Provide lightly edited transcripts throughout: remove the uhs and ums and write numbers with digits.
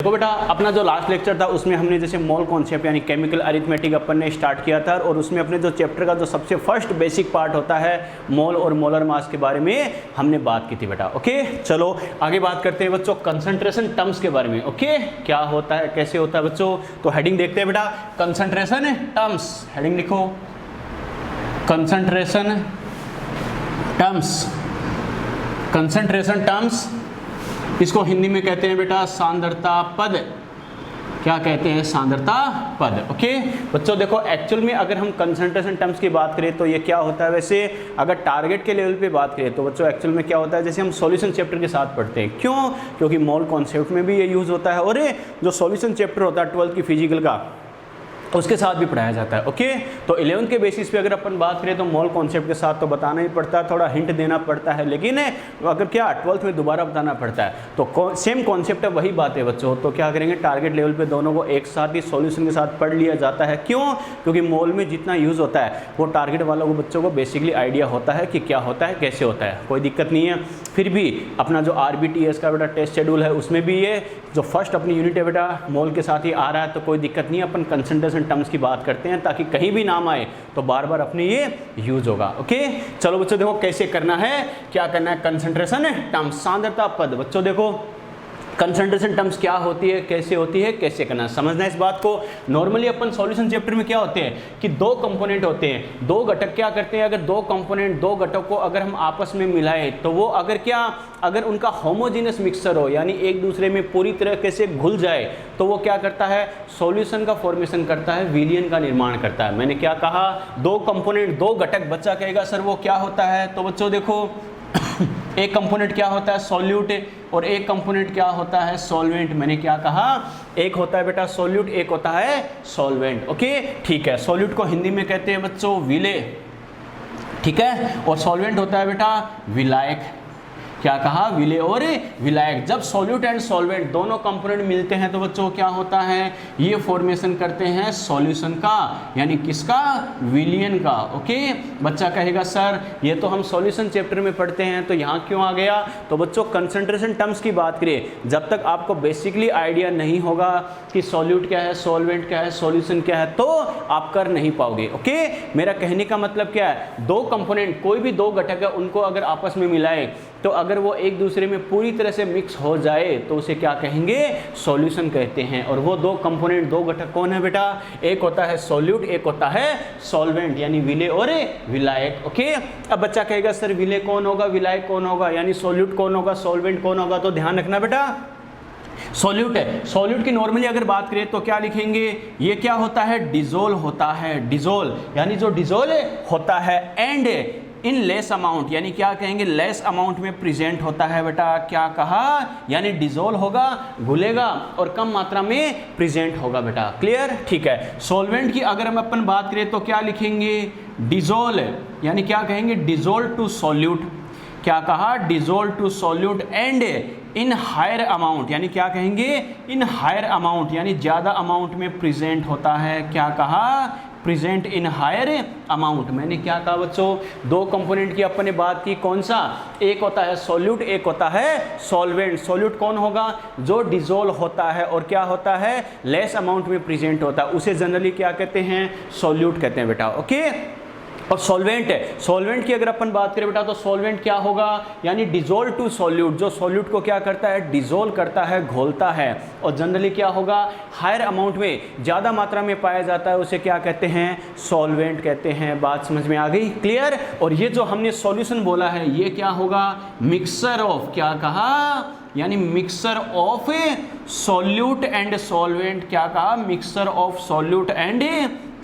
देखो बेटा, अपना जो लास्ट लेक्चर था उसमें हमने जैसे मोल कॉन्सेप्ट यानी केमिकल अरिथमेटिक अपन ने स्टार्ट किया था, और उसमें अपने जो चैप्टर का जो सबसे फर्स्ट बेसिक पार्ट होता है मोल और मोलर मास के बारे में हमने बात की थी बेटा। ओके, चलो आगे बात करते हैं बच्चों कंसंट्रेशन टर्म्स के बारे में। ओके, क्या होता है, कैसे होता है बच्चों, तो हेडिंग देखते हैं बेटा, कंसंट्रेशन टर्म्स। हेडिंग लिखो, कंसंट्रेशन टर्म्स। कंसंट्रेशन टर्म्स, इसको हिंदी में कहते हैं बेटा सांद्रता पद। क्या कहते हैं, सांद्रता पद। ओके बच्चों, देखो एक्चुअल में अगर हम कंसंट्रेशन टर्म्स की बात करें तो ये क्या होता है, वैसे अगर टारगेट के लेवल पे बात करें तो बच्चों एक्चुअल में क्या होता है, जैसे हम सॉल्यूशन चैप्टर के साथ पढ़ते हैं। क्यों, क्योंकि मोल कॉन्सेप्ट में भी ये यूज़ होता है, और ये जो सॉल्यूशन चैप्टर होता है 12th की फिजिकल का उसके साथ भी पढ़ाया जाता है। ओके, तो 11th के बेसिस पे अगर अपन बात करें तो मोल कॉन्सेप्ट के साथ तो बताना ही पड़ता है, थोड़ा हिंट देना पड़ता है, लेकिन अगर क्या 12th में दोबारा बताना पड़ता है तो सेम कॉन्सेप्ट है, वही बात है बच्चों। तो क्या करेंगे, टारगेट लेवल पे दोनों को एक साथ ही सॉल्यूशन के साथ पढ़ लिया जाता है। क्यों, क्योंकि मोल में जितना यूज़ होता है वो टारगेट वालों को बच्चों को बेसिकली आइडिया होता है कि क्या होता है, कैसे होता है, कोई दिक्कत नहीं है। फिर भी अपना जो RBTS का बेटा टेस्ट शेड्यूल है उसमें भी ये जो फर्स्ट अपनी यूनिट है बेटा मोल के साथ ही आ रहा है, तो कोई दिक्कत नहीं है, अपन कंसंट्रेशन टर्म्स की बात करते हैं ताकि कहीं भी नाम आए तो बार बार अपने ये यूज होगा। ओके, चलो बच्चों देखो कैसे करना है, क्या करना है, कंसंट्रेशन टर्म्स, सांद्रता पद। बच्चों देखो कंसंट्रेशन टर्म्स क्या होती है, कैसे होती है, कैसे करना है, समझना है इस बात को। नॉर्मली अपन सॉल्यूशन चैप्टर में क्या होते हैं कि दो कंपोनेंट होते हैं, दो घटक क्या करते हैं, अगर दो कंपोनेंट दो घटक को अगर हम आपस में मिलाएं तो वो अगर क्या, अगर उनका होमोजीनियस मिक्सचर हो यानी एक दूसरे में पूरी तरीके से घुल जाए तो वो क्या करता है, सॉल्यूशन का फॉर्मेशन करता है, विलयन का निर्माण करता है। मैंने क्या कहा, दो कंपोनेंट दो घटक, बच्चा कहेगा सर वो क्या होता है, तो बच्चों देखो एक कंपोनेंट क्या होता है, सॉल्यूट, और एक कंपोनेंट क्या होता है, सॉल्वेंट। मैंने क्या कहा, एक होता है बेटा सॉल्यूट, एक होता है सॉल्वेंट। ओके ठीक है, सॉल्यूट को हिंदी में कहते हैं बच्चों विलेय, ठीक है, और सॉल्वेंट होता है बेटा विलायक। क्या कहा, विलेय और विलायक। जब सॉल्यूट एंड सॉल्वेंट दोनों कंपोनेंट मिलते हैं तो बच्चों क्या होता है, ये फॉर्मेशन करते हैं सॉल्यूशन का, यानी किसका, विलयन का। ओके, बच्चा कहेगा सर ये तो हम सॉल्यूशन चैप्टर में पढ़ते हैं तो यहाँ क्यों आ गया, तो बच्चों कंसंट्रेशन टर्म्स की बात करें, जब तक आपको बेसिकली आइडिया नहीं होगा कि सॉल्यूट क्या है, सॉल्वेंट क्या है, सॉल्यूशन क्या है, तो आप कर नहीं पाओगे। ओके, मेरा कहने का मतलब क्या है, दो कंपोनेंट कोई भी दो घटक है उनको अगर आपस में मिलाए तो अगर वो एक दूसरे में पूरी तरह से मिक्स हो जाए तो उसे क्या कहेंगे, सॉल्यूशन कहते हैं। और वो दो कंपोनेंट दो घटक कौन है बेटा, एक होता है सॉल्यूट, एक होता है सॉल्वेंट, यानी विलेय और विलायक। ओके, अब बच्चा कहेगा सर विलेय कौन होगा, विलायक कौन होगा, यानी सॉल्यूट कौन होगा, सॉल्वेंट कौन होगा, तो ध्यान रखना बेटा सॉल्यूट है। सॉल्यूट की नॉर्मली अगर बात करें तो क्या लिखेंगे, ये क्या होता है, डिजोल्व होता है, डिजोल्व यानी जो डिजोल्व होता है, एंड इन लेस अमाउंट, यानी क्या कहेंगे, लेस अमाउंट में प्रेजेंट होता है बेटा। क्या कहा, यानी डिजोल्व होगा, घुलेगा, और कम मात्रा में प्रेजेंट होगा बेटा। क्लियर, ठीक है। सॉल्वेंट की अगर हम अपन बात करें तो क्या लिखेंगे, डिजोल्व, यानी क्या कहेंगे, डिजोल्व टू सॉल्यूट। क्या कहा, dissolve to solute and in higher amount, यानी क्या कहेंगे, इन हायर अमाउंट, यानी ज़्यादा अमाउंट में प्रेजेंट होता है। क्या कहा, प्रेजेंट इन हायर अमाउंट। मैंने क्या कहा बच्चों, दो कंपोनेंट की अपन ने बात की, कौन सा, एक होता है सॉल्यूट, एक होता है सॉल्वेंट। सॉल्यूट कौन होगा, जो डिजोल्व होता है और क्या होता है, लेस अमाउंट में प्रेजेंट होता है, उसे जनरली क्या कहते हैं, सॉल्यूट कहते हैं बेटा। ओके, और सॉल्वेंट है, सॉल्वेंट की अगर अपन बात करें बेटा तो सॉल्वेंट क्या होगा, यानी डिजोल्व टू सॉल्यूट, जो सॉल्यूट को क्या करता है, डिजोल्व करता है, घोलता है, और जनरली क्या होगा, हायर अमाउंट में, ज़्यादा मात्रा में पाया जाता है, उसे क्या कहते हैं, सॉल्वेंट कहते हैं। बात समझ में आ गई, क्लियर। और ये जो हमने सॉल्यूशन बोला है ये क्या होगा, मिक्सचर ऑफ, क्या कहा, यानी mixture of solute and solvent. क्या कहा, mixture of solute and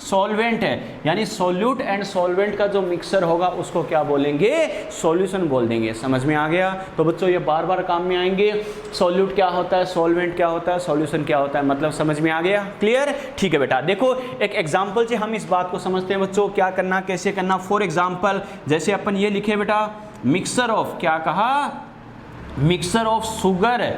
solvent है, यानी सॉल्यूट एंड सॉल्वेंट का जो मिक्सचर होगा उसको क्या बोलेंगे, सॉल्यूशन बोल देंगे। समझ में आ गया, तो बच्चों ये बार बार काम में आएंगे, सॉल्यूट क्या होता है, सॉल्वेंट क्या होता है, सॉल्यूशन क्या होता है, मतलब समझ में आ गया, क्लियर। ठीक है बेटा, देखो एक एग्जाम्पल से हम इस बात को समझते हैं बच्चों, क्या करना, कैसे करना। फॉर एग्जाम्पल जैसे अपन ये लिखे बेटा, मिक्सचर ऑफ, क्या कहा, mixture of sugar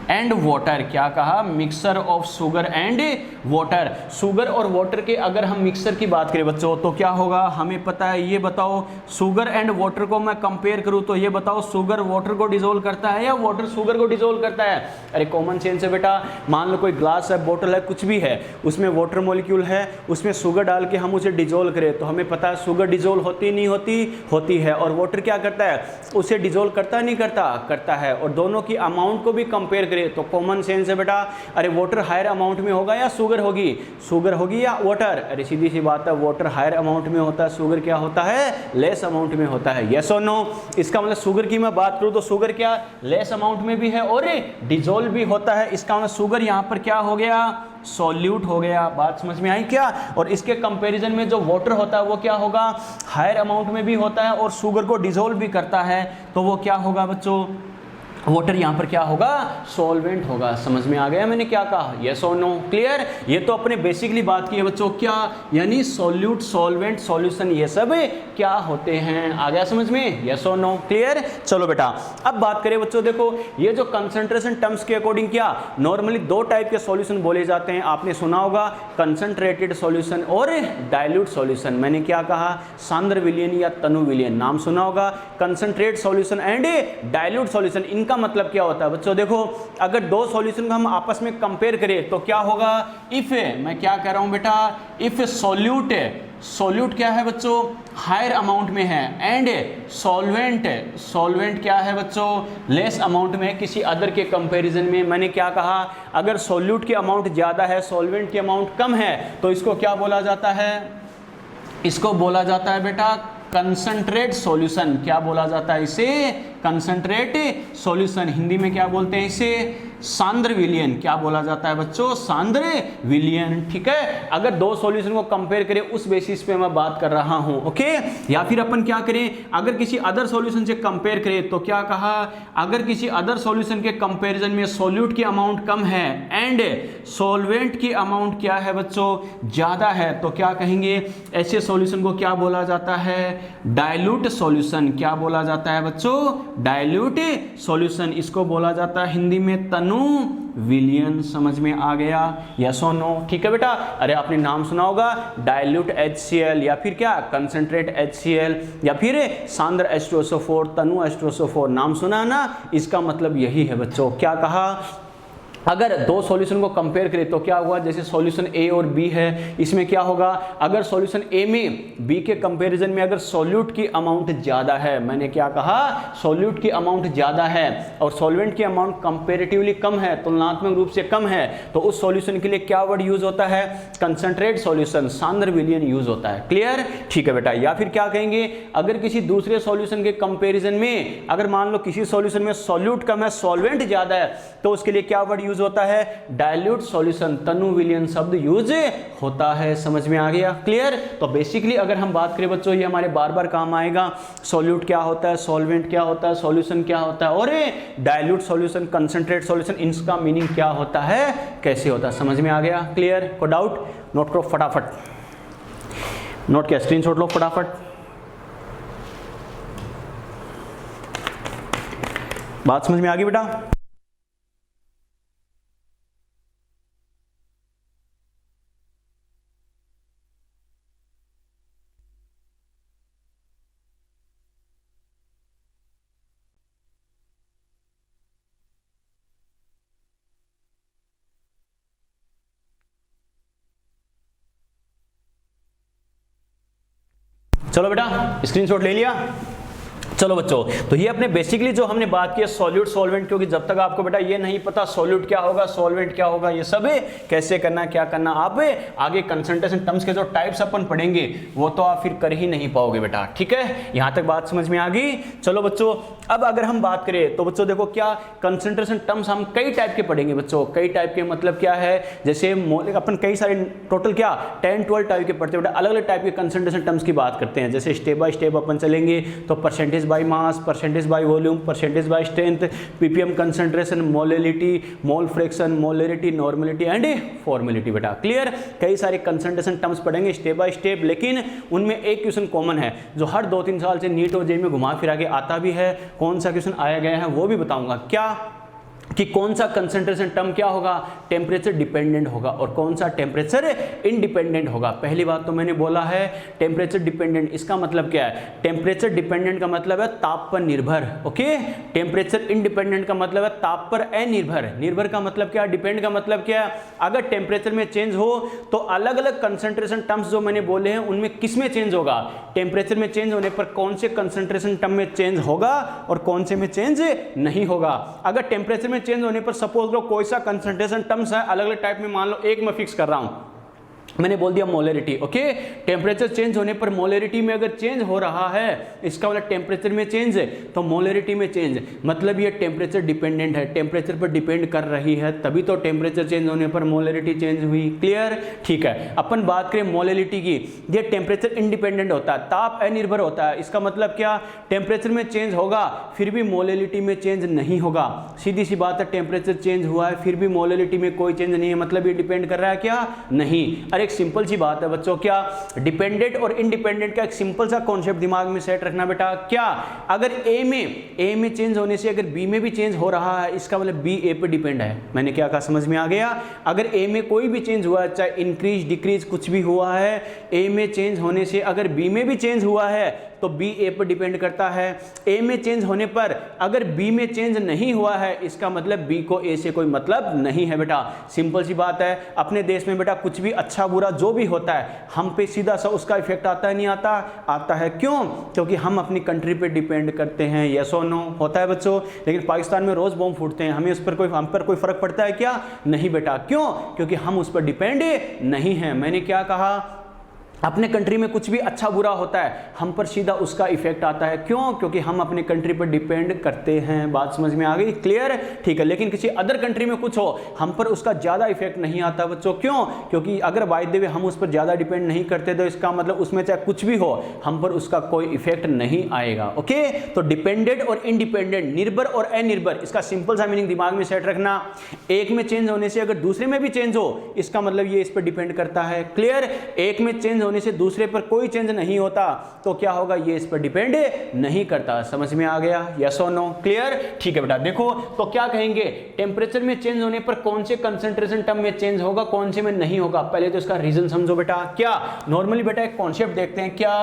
and water, क्या कहा, mixture of sugar and water. Sugar और वाटर के अगर हम मिक्सचर की बात करें बच्चों तो क्या होगा, हमें पता है, ये बताओ शुगर एंड वाटर को मैं कंपेयर करूं तो ये बताओ शुगर वाटर को डिसोल्व करता है या वाटर शुगर को डिसोल्व करता है? अरे कॉमन सेंस है बेटा, मान लो कोई ग्लास है, बोतल है, कुछ भी है, उसमें वाटर मॉलिक्यूल है, उसमें शुगर डाल के हम उसे डिसोल्व करें तो हमें पता है शुगर डिसोल्व होती नहीं होती, होती है, और वाटर क्या करता है, उसे डिसोल्व करता नहीं करता, करता है, और दोनों की अमाउंट को भी कंपेयर करें तो कॉमन सेंस है बेटा, अरे वाटर हायर अमाउंट में होगा या शुगर होगी, शुगर होगी या वाटर? अरे सीधी सी बात है, वाटर हायर अमाउंट में होता है, शुगर क्या होता है, लेस अमाउंट में होता है। यस और नो? इसका मतलब शुगर की मैं बात करूं तो शुगर क्या लेस अमाउंट में भी है और डिसॉल्व भी होता है, इसका मतलब शुगर यहां पर क्या हो गया, सॉल्यूट हो गया। बात समझ में आई क्या? और इसके कंपैरिजन में जो वाटर होता है वो क्या होगा, हायर अमाउंट में भी होता है और शुगर को डिसॉल्व भी करता है, तो वो क्या होगा बच्चों, वाटर यहाँ पर क्या होगा, सॉल्वेंट होगा। समझ में आ गया मैंने क्या कहा, यस और नो? क्लियर? ये तो अपने बेसिकली बात की है बच्चों, क्या यानी सॉल्यूट, सॉल्वेंट, सॉल्यूशन, ये सब क्या होते हैं, आ गया समझ में, यस और नो? क्लियर? चलो बेटा अब बात करें बच्चों, देखो ये जो कंसंट्रेशन टर्म्स के अकॉर्डिंग क्या नॉर्मली दो टाइप के सॉल्यूशन बोले जाते हैं, आपने सुना होगा कंसंट्रेटेड सॉल्यूशन और डाइल्यूट सॉल्यूशन। मैंने क्या कहा, सांद्र विलयन या तनु विलयन, नाम सुना होगा, concentrate solution and dilute solution. इनका मतलब क्या होता है बच्चों, देखो अगर दो सॉल्यूशन को हम आपस में कंपेयर करें तो क्या होगा, इफ, मैं क्या कह रहा हूं बेटा, इफ सॉल्यूट, सॉल्यूट क्या है बच्चों, हायर अमाउंट में है, एंड सॉल्वेंट, सॉल्वेंट क्या है बच्चों, लेस अमाउंट में किसी अदर के कंपैरिजन में। मैंने क्या कहा, अगर सॉल्यूट की अमाउंट ज्यादा है, सॉल्वेंट की अमाउंट कम है, तो इसको क्या बोला जाता है, इसको बोला जाता है बेटा कंसंट्रेट सॉल्यूशन। क्या बोला जाता है इसे, कंसंट्रेट सॉल्यूशन। हिंदी में क्या बोलते हैं इसे, सांद्र विलयन। क्या बोला जाता है बच्चों, सांद्र विलयन। ठीक है, अगर दो सॉल्यूशन को कंपेयर करें उस बेसिस पे मैं बात कर रहा हूं, ओके। या फिर अपन क्या करें, अगर किसी अदर सॉल्यूशन से कंपेयर करें तो क्या कहा, अगर किसी अदर सॉल्यूशन के कंपैरिजन में सॉल्यूट की अमाउंट कम है एंड सॉल्वेंट की अमाउंट क्या है बच्चों, ज्यादा है, तो क्या कहेंगे, ऐसे सॉल्यूशन को क्या बोला जाता है, डाइल्यूट सॉल्यूशन। क्या बोला जाता है बच्चों, डाइल्यूट सॉल्यूशन। इसको बोला जाता है हिंदी में तनु विलयन। समझ में आ गया, यस और नो? ठीक है बेटा, अरे आपने नाम सुना होगा डाइल्यूट HCl या फिर क्या कंसंट्रेट HCl या फिर सांद्र H2SO4, तनु H2SO4, नाम सुना है ना? इसका मतलब यही है बच्चों, क्या कहा, अगर दो सॉल्यूशन को कंपेयर करें तो क्या हुआ, जैसे सॉल्यूशन ए और बी है, इसमें क्या होगा, अगर सॉल्यूशन ए में बी के कंपैरिजन में अगर सॉल्यूट की अमाउंट ज्यादा है, मैंने क्या कहा, सॉल्यूट की अमाउंट ज्यादा है और सॉल्वेंट की अमाउंट कंपैरेटिवली कम है, तुलनात्मक रूप से कम है, तो उस सॉल्यूशन के लिए क्या वर्ड यूज होता है, कंसंट्रेट सॉल्यूशन, सांद्र विलयन यूज होता है। क्लियर? ठीक है बेटा। या फिर क्या कहेंगे, अगर किसी दूसरे सॉल्यूशन के कंपैरिजन में, अगर मान लो किसी सॉल्यूशन में सॉल्यूट कम है, सॉल्वेंट ज्यादा है, तो उसके लिए क्या वर्ड यूज होता है, डाइल्यूट सॉल्यूशन, तनु विलयन शब्द यूज होता है। समझ में आ गया? क्लियर? तो बेसिकली अगर हम बात करें बच्चों, ये हमारे बार बार काम आएगा, सॉल्यूट क्या होता है, सॉल्वेंट क्या होता है, सॉल्यूशन क्या होता है, और डाइल्यूट सॉल्यूशन, कंसंट्रेट सॉल्यूशन, इनका मीनिंग क्या होता है, कैसे होता है। समझ में आ गया? क्लियर? को डाउट? नोट करो फटाफट, नोट किया, स्क्रीनशॉट लो फटाफट। बात समझ में आ गई बेटा? चलो बेटा, स्क्रीनशॉट ले लिया? चलो बच्चों, तो ये अपने बेसिकली जो हमने बात की है सॉल्यूट सॉल्वेंट, क्योंकि जब तक आपको बेटा ये नहीं पता सॉल्यूट क्या होगा, सॉल्वेंट क्या होगा, ये सब कैसे करना, क्या करना, आप आगे कंसंट्रेशन टर्म्स के जो टाइप्स अपन पढ़ेंगे वो तो आप फिर कर ही नहीं पाओगे बेटा। ठीक है, यहां तक बात समझ में आ गई? चलो बच्चों, अब अगर हम बात करें तो बच्चों देखो क्या कंसंट्रेशन टर्म्स हम कई टाइप के पढ़ेंगे बच्चों। कई टाइप के मतलब क्या है, जैसे अपन कई सारे टोटल क्या 10-12 टाइप के पढ़ते हैं बेटा, अलग अलग टाइप के कंसंट्रेशन टर्म्स की बात करते हैं। जैसे स्टेप बाय स्टेप अपन चलेंगे तो percentage by mass, percentage by volume, percentage by strength, PPM concentration, molality, mole fraction, molarity, normality and formality बेटा। क्लियर? कई सारे कंसंट्रेशन टर्म्स पढ़ेंगे स्टेप बाय स्टेप, लेकिन उनमें एक क्वेश्चन कॉमन है जो हर 2-3 साल से नीट और जेईई में घुमा फिरा के आता भी है। कौन सा क्वेश्चन आया गया है वो भी बताऊंगा। क्या? कि कौन सा कंसंट्रेशन टर्म क्या होगा, टेम्परेचर डिपेंडेंट होगा और कौन सा टेम्परेचर इंडिपेंडेंट होगा। पहली बात तो मैंने बोला है टेम्परेचर डिपेंडेंट, इसका मतलब क्या है, टेम्परेचर डिपेंडेंट का मतलब है ताप पर निर्भर, ओके। टेम्परेचर इंडिपेंडेंट का मतलब है ताप पर अनिर्भर। निर्भर का मतलब क्या, डिपेंड का मतलब क्या है, अगर टेम्परेचर में चेंज हो तो अलग अलग कंसंट्रेशन टर्म्स जो मैंने बोले हैं उनमें किस में चेंज होगा, टेम्परेचर में चेंज होने पर कौन से कंसंट्रेशन टर्म में चेंज होगा और कौन से में चेंज नहीं होगा। अगर टेम्परेचर में चेंज होने पर सपोज लो कोई सा कंसंट्रेशन टर्म्स है अलग अलग टाइप में, मान लो एक मैं फिक्स कर रहा हूं, मैंने बोल दिया मोलरिटी, ओके। टेम्परेचर चेंज होने पर मोलरिटी में अगर चेंज हो रहा है, इसका मतलब टेम्परेचर में चेंज है तो मोलरिटी में चेंज, मतलब ये टेम्परेचर डिपेंडेंट है, टेम्परेचर पर डिपेंड कर रही है, तभी तो टेम्परेचर चेंज होने पर मोलरिटी चेंज हुई। क्लियर, ठीक है। अपन बात करें मोलरिटी की, ये टेम्परेचर इंडिपेंडेंट होता है, ताप अनिर्भर होता है। इसका मतलब क्या, टेम्परेचर में चेंज होगा फिर भी मोलरिटी में चेंज नहीं होगा। सीधी सी बात है, टेम्परेचर चेंज हुआ है फिर भी मोलरिटी में कोई चेंज नहीं है, मतलब ये डिपेंड कर रहा है क्या, नहीं। एक सिंपल सी बात है बच्चों, क्या डिपेंडेंट और इंडिपेंडेंट का एक सिंपल सा कॉन्सेप्ट दिमाग में सेट रखना बेटा, क्या अगर ए में चेंज होने से अगर बी में भी चेंज हो रहा है, इसका मतलब बी ए पे डिपेंड है। मैंने क्या कहा, समझ में आ गया। अगर ए में कोई भी चेंज हुआ है, चाहे इंक्रीज डिक्रीज कुछ भी हुआ है, ए में चेंज होने से अगर बी में भी चेंज हुआ है तो बी ए पर डिपेंड करता है। ए में चेंज होने पर अगर बी में चेंज नहीं हुआ है, इसका मतलब बी को ए से कोई मतलब नहीं है बेटा। सिंपल सी बात है, अपने देश में बेटा कुछ भी अच्छा बुरा जो भी होता है हम पे सीधा सा उसका इफेक्ट आता है, नहीं आता, आता है। क्यों, क्योंकि हम अपनी कंट्री पे डिपेंड करते हैं। यस और नो, होता है बच्चों। लेकिन पाकिस्तान में रोज बम फूटते हैं, हमें उस पर हम पर कोई फर्क पड़ता है क्या, नहीं बेटा। क्यों, क्योंकि हम उस पर डिपेंड नहीं है। मैंने क्या कहा, अपने कंट्री में कुछ भी अच्छा बुरा होता है हम पर सीधा उसका इफेक्ट आता है। क्यों, क्योंकि हम अपनी कंट्री पर डिपेंड करते हैं। बात समझ में आ गई, क्लियर, ठीक है। लेकिन किसी अदर कंट्री में कुछ हो हम पर उसका ज़्यादा इफेक्ट नहीं आता बच्चों। क्यों, क्योंकि अगर बाय द वे हम उस पर ज़्यादा डिपेंड नहीं करते तो इसका मतलब उसमें चाहे कुछ भी हो हम पर उसका कोई इफेक्ट नहीं आएगा। ओके, तो डिपेंडेंट और इंडिपेंडेंट, निर्भर और अनिर्भर, इसका सिंपल सा मीनिंग दिमाग में सेट रखना। एक में चेंज होने से अगर दूसरे में भी चेंज हो, इसका मतलब ये इस पर डिपेंड करता है। क्लियर, एक में चेंज होने से दूसरे पर कोई चेंज नहीं होता तो क्या होगा, ये इस पर डिपेंड नहीं करता। समझ में आ गया, यस और नो, क्लियर, ठीक है बेटा। देखो तो क्या कहेंगे, टेम्परेचर में चेंज होने पर कौन से कंसंट्रेशन टर्म में चेंज होगा, कौन से में नहीं होगा। पहले तो इसका रीजन समझो बेटा। क्या नॉर्मली बेटा एक कॉन्सेप्ट देखते हैं, क्या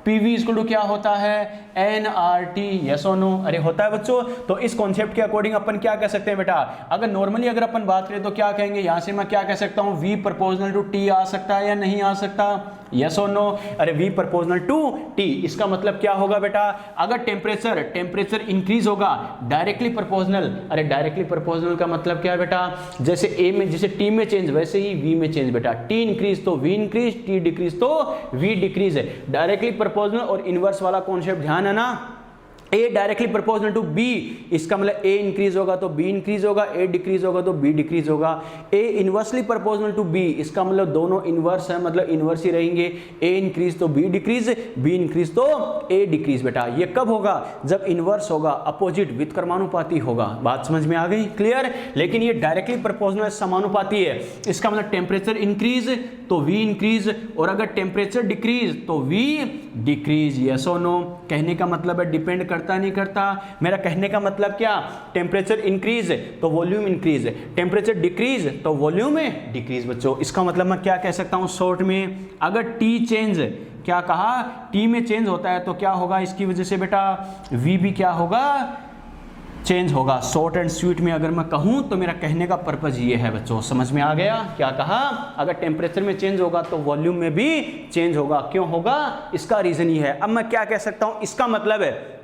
PV इक्वल टू क्या होता है, nRT, यस और नो। अरे होता है बच्चों। तो इस कॉन्सेप्ट के अकॉर्डिंग अपन क्या कह सकते हैं बेटा, अगर नॉर्मली अगर अपन बात करें तो क्या कहेंगे, यहां से मैं क्या कह सकता हूं, V प्रोपोर्शनल टू T आ सकता है या नहीं आ सकता, यस और नो। अरे V प्रोपोर्शनल टू T, इसका मतलब क्या होगा बेटा, अगर टेम्परेचर इंक्रीज होगा डायरेक्टली प्रोपोर्शनल। अरे डायरेक्टली प्रोपोर्शनल का मतलब क्या है बेटा, जैसे A में जैसे T में चेंज वैसे ही V में चेंज बेटा। T इंक्रीज तो V इंक्रीज, T डिक्रीज तो V डिक्रीज है। डायरेक्टली प्रोपोर्शनल और इनवर्स वाला कॉन्सेप्ट ध्यान है ना। A directly proportional to B, इसका मतलब A इंक्रीज होगा तो B इंक्रीज होगा, A डिक्रीज होगा तो B डिक्रीज होगा। A inversely proportional to B, इसका मतलब दोनों इनवर्स है, मतलब इनवर्स ही रहेंगे। A इंक्रीज तो B डिक्रीज, B इंक्रीज तो A डिक्रीज बेटा। ये कब होगा, जब इनवर्स होगा, अपोजिट विकर्मानुपाती होगा। बात समझ में आ गई, क्लियर। लेकिन ये डायरेक्टली प्रोपोर्शनल समानुपाती है, इसका मतलब टेम्परेचर इंक्रीज तो V इंक्रीज, और अगर टेम्परेचर डिक्रीज तो V डिक्रीज। यस और नो, कहने का मतलब है डिपेंड करता नहीं करता। मेरा कहने का मतलब क्या, टेम्परेचर इंक्रीज तो वॉल्यूम इंक्रीज, टेम्परेचर डिक्रीज तो वॉल्यूम डिक्रीज बच्चों। इसका मतलब मैं क्या कह सकता हूं शॉर्ट में, अगर T चेंज, क्या कहा, T में चेंज होता है तो क्या होगा, इसकी वजह से बेटा V भी क्या होगा, चेंज होगा। शॉर्ट एंड स्वीट में अगर मैं कहूं तो मेरा कहने का पर्पज ये है बच्चों, समझ में आ गया। क्या कहा, अगर टेम्परेचर में चेंज होगा तो वॉल्यूम में भी चेंज होगा। क्यों होगा, इसका रीजन ये है। अब मैं क्या कह सकता हूं, इसका मतलब है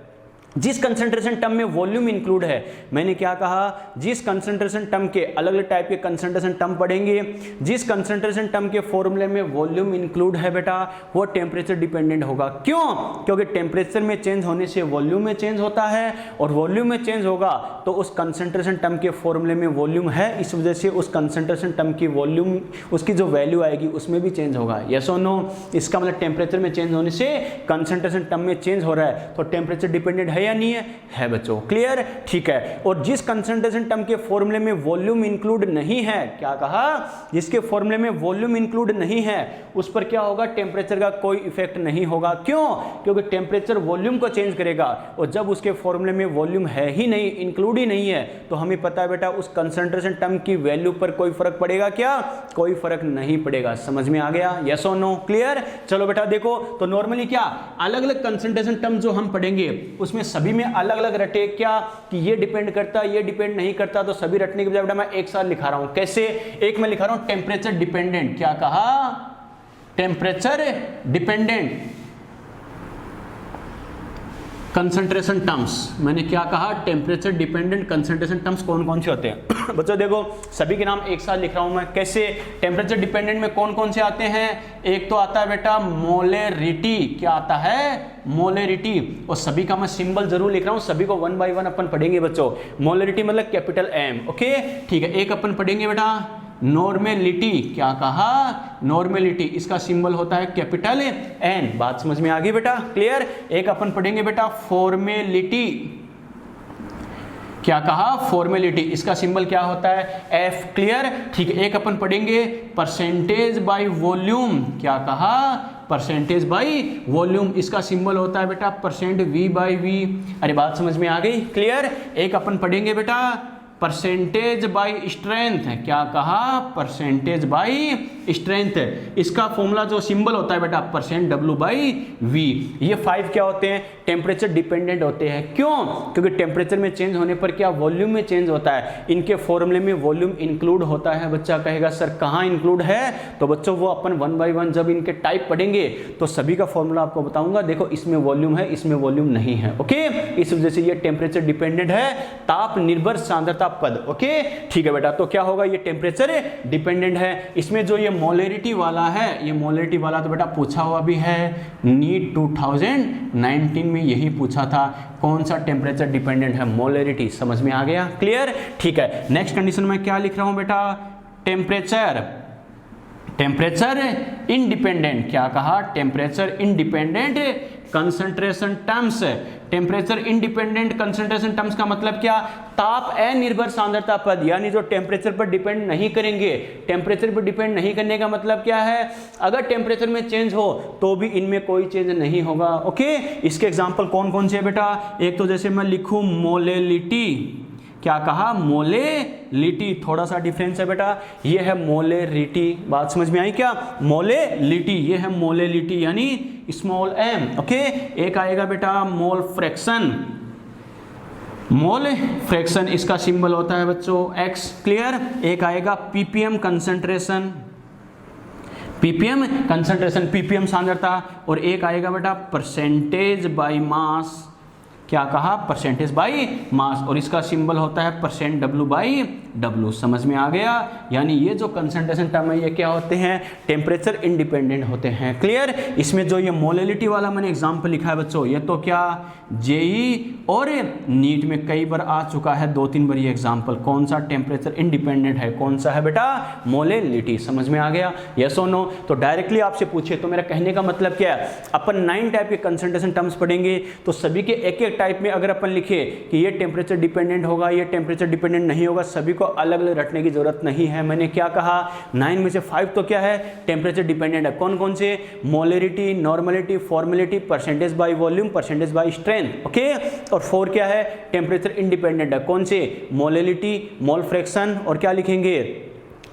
जिस कंसंट्रेशन टर्म में वॉल्यूम इंक्लूड है, मैंने क्या कहा, जिस कंसंट्रेशन टर्म के अलग अलग टाइप के कंसंट्रेशन टर्म पढ़ेंगे, जिस कंसंट्रेशन टर्म के फॉर्मूले में वॉल्यूम इंक्लूड है बेटा वो टेम्परेचर डिपेंडेंट होगा। क्यों, क्योंकि टेम्परेचर में चेंज होने से वॉल्यूम में चेंज होता है, और वॉल्यूम में चेंज होगा तो उस कंसंट्रेशन टर्म के फॉर्मूले में वॉल्यूम है, इस वजह से उस कंसंट्रेशन टर्म की वॉल्यूम, उसकी जो वैल्यू आएगी उसमें भी चेंज होगा। यस और नो, इसका मतलब टेम्परेचर में चेंज होने से कंसंट्रेशन टर्म में चेंज हो रहा है तो टेम्परेचर डिपेंडेंट है या नहीं है? है बच्चों, क्लियर, ठीक है। और जिस कंसंट्रेशन टर्म के फॉर्मूले में वॉल्यूम इंक्लूड नहीं है, क्या कहा, जिसके फॉर्मूले में वॉल्यूम इंक्लूड नहीं है उस पर क्या होगा, टेम्परेचर का कोई इफेक्ट नहीं होगा। क्यों? क्योंकि टेम्परेचर वॉल्यूम को चेंज करेगा, और जब उसके फॉर्मूले में वॉल्यूम है ही नहीं, इंक्लूड ही नहीं है, तो हमें पता है बेटा उस कंसंट्रेशन टर्म की वैल्यू पर कोई फर्क पड़ेगा क्या? कोई फर्क नहीं पड़ेगा। समझ में आ गया? यस और नो? क्लियर। चलो बेटा देखो, तो नॉर्मली क्या अलग अलग कंसंट्रेशन टर्म जो हम पढ़ेंगे उसमें सभी में अलग अलग रटे क्या कि ये डिपेंड करता, ये डिपेंड नहीं करता, तो सभी रटने के बजाय बेटा मैं एक साथ लिखा रहा हूं। कैसे? एक मैं लिखा रहा हूं टेम्परेचर डिपेंडेंट, क्या कहा, टेम्परेचर डिपेंडेंट कंसंट्रेशन टर्म्स। मैंने क्या कहा, टेम्परेचर डिपेंडेंट कंसंट्रेशन टर्म्स कौन कौन से होते हैं बच्चों देखो सभी के नाम एक साथ लिख रहा हूं मैं। कैसे? टेम्परेचर डिपेंडेंट में कौन कौन से आते हैं? एक तो आता है बेटा मोलेरिटी, क्या आता है, मोलेरिटी, और सभी का मैं सिंबल जरूर लिख रहा हूं, सभी को वन बाय वन अपन पढ़ेंगे बच्चों। मोलेरिटी मतलब कैपिटल एम, ओके ठीक है। एक अपन पढ़ेंगे बेटा नॉर्मेलिटी, क्या कहा, नॉर्मेलिटी, इसका सिंबल होता है कैपिटल एन। बात समझ में आ गई बेटा? क्लियर। एक अपन पढ़ेंगे बेटा फॉर्मेलिटी, क्या कहा, फॉर्मेलिटी, इसका सिंबल क्या होता है, एफ। क्लियर, ठीक है। एक अपन पढ़ेंगे परसेंटेज बाय वॉल्यूम, क्या कहा, परसेंटेज बाय वॉल्यूम, इसका सिंबल होता है बेटा परसेंट वी बाय वी। अरे बात समझ में आ गई? क्लियर। एक अपन पढ़ेंगे बेटा परसेंटेज बाय स्ट्रेंथ, क्या कहा, परसेंटेज बाय स्ट्रेंथ, इसका फॉर्मूला जो सिंबल होता है बेटा परसेंट डब्ल्यू बाई वी। ये 5 क्या होते हैं, टेम्परेचर डिपेंडेंट होते हैं। क्यों? क्योंकि टेम्परेचर में चेंज होने पर क्या वॉल्यूम में चेंज होता है। इनके फॉर्मूले में वॉल्यूम इंक्लूड होता है। बच्चा कहेगा सर कहाँ इंक्लूड है, तो बच्चों वो अपन वन बाय वन जब इनके टाइप पढ़ेंगे तो सभी का फॉर्मूला आपको बताऊंगा। देखो इसमें वॉल्यूम है, इसमें वॉल्यूम नहीं है, ओके। इस वजह से ये टेम्परेचर डिपेंडेंट है, ताप निर्भर सांद्रता पद, ओके ठीक है बेटा। तो क्या होगा, ये टेम्परेचर डिपेंडेंट है। इसमें जो ये मोलेरिटी वाला है, ये मोलेरिटी वाला तो बेटा पूछा हुआ भी है, नीट 2019 में यही पूछा था, कौन सा टेम्परेचर डिपेंडेंट है, मोलेरिटी। समझ में आ गया? क्लियर, ठीक है। नेक्स्ट कंडीशन में क्या लिख रहा हूं बेटा, टेम्परेचर इंडिपेंडेंट, क्या कहा, temperature independent concentration terms. Temperature independent concentration terms का मतलब क्या, ताप अनिर्भर सांद्रता पद, यानी जो टेम्परेचर पर डिपेंड नहीं करेंगे। टेम्परेचर पर डिपेंड नहीं करने का मतलब क्या है, अगर टेम्परेचर में चेंज हो तो भी इनमें कोई चेंज नहीं होगा, ओके। इसके एग्जांपल कौन कौन से है बेटा, एक तो जैसे मैं लिखूं मोलेलिटी, क्या कहा, मोलेलिटी, थोड़ा सा डिफरेंस है बेटा, ये है मोलेरिटी। बात समझ में आई क्या, मोलेलिटी, ये है मोलेलिटी यानी स्मॉल एम, ओके। एक आएगा बेटा मोल फ्रैक्शन, मोल फ्रैक्शन, इसका सिंबल होता है बच्चों एक्स, क्लियर। एक आएगा ppm concentration, ppm concentration, ppm सांद्रता, और एक आएगा बेटा परसेंटेज बाय मास, क्या कहा, परसेंटेज बाय मास, और इसका सिंबल होता है परसेंट डब्ल्यू बाई डब्ल्यू। समझ में आ गया? यानी ये जो कंसंट्रेशन टर्म है ये क्या होते हैं, टेम्परेचर इंडिपेंडेंट होते हैं, क्लियर। इसमें जो ये मोलेलिटी वाला मैंने एग्जांपल लिखा है बच्चों, ये तो क्या जेई और नीट में कई बार आ चुका है, 2-3 बार ये एग्जांपल। कौन सा टेम्परेचर इंडिपेंडेंट है, कौन सा है बेटा, मोलेलिटी। समझ में आ गया? यस और नो? तो डायरेक्टली आपसे पूछे तो मेरा कहने का मतलब क्या है, अपन 9 टाइप के कंसंट्रेशन टर्म्स पढ़ेंगे, तो सभी के एक एक टाइप में अगर अपन लिखे कि ये टेम्परेचर डिपेंडेंट होगा, ये टेम्परेचर डिपेंडेंट नहीं होगा, सभी को अलग अलग रटने की जरूरत नहीं है। मैंने क्या कहा, 9 में से 5 तो क्या है, टेम्परेचर डिपेंडेंट है। कौन कौन से, molarity, normality, formality, percentage by volume, percentage by strength, okay. और 4 क्या है, टेम्परेचर इंडिपेंडेंट है। कौन से, मोलेलिटी, मोल फ्रैक्शन, और क्या लिखेंगे,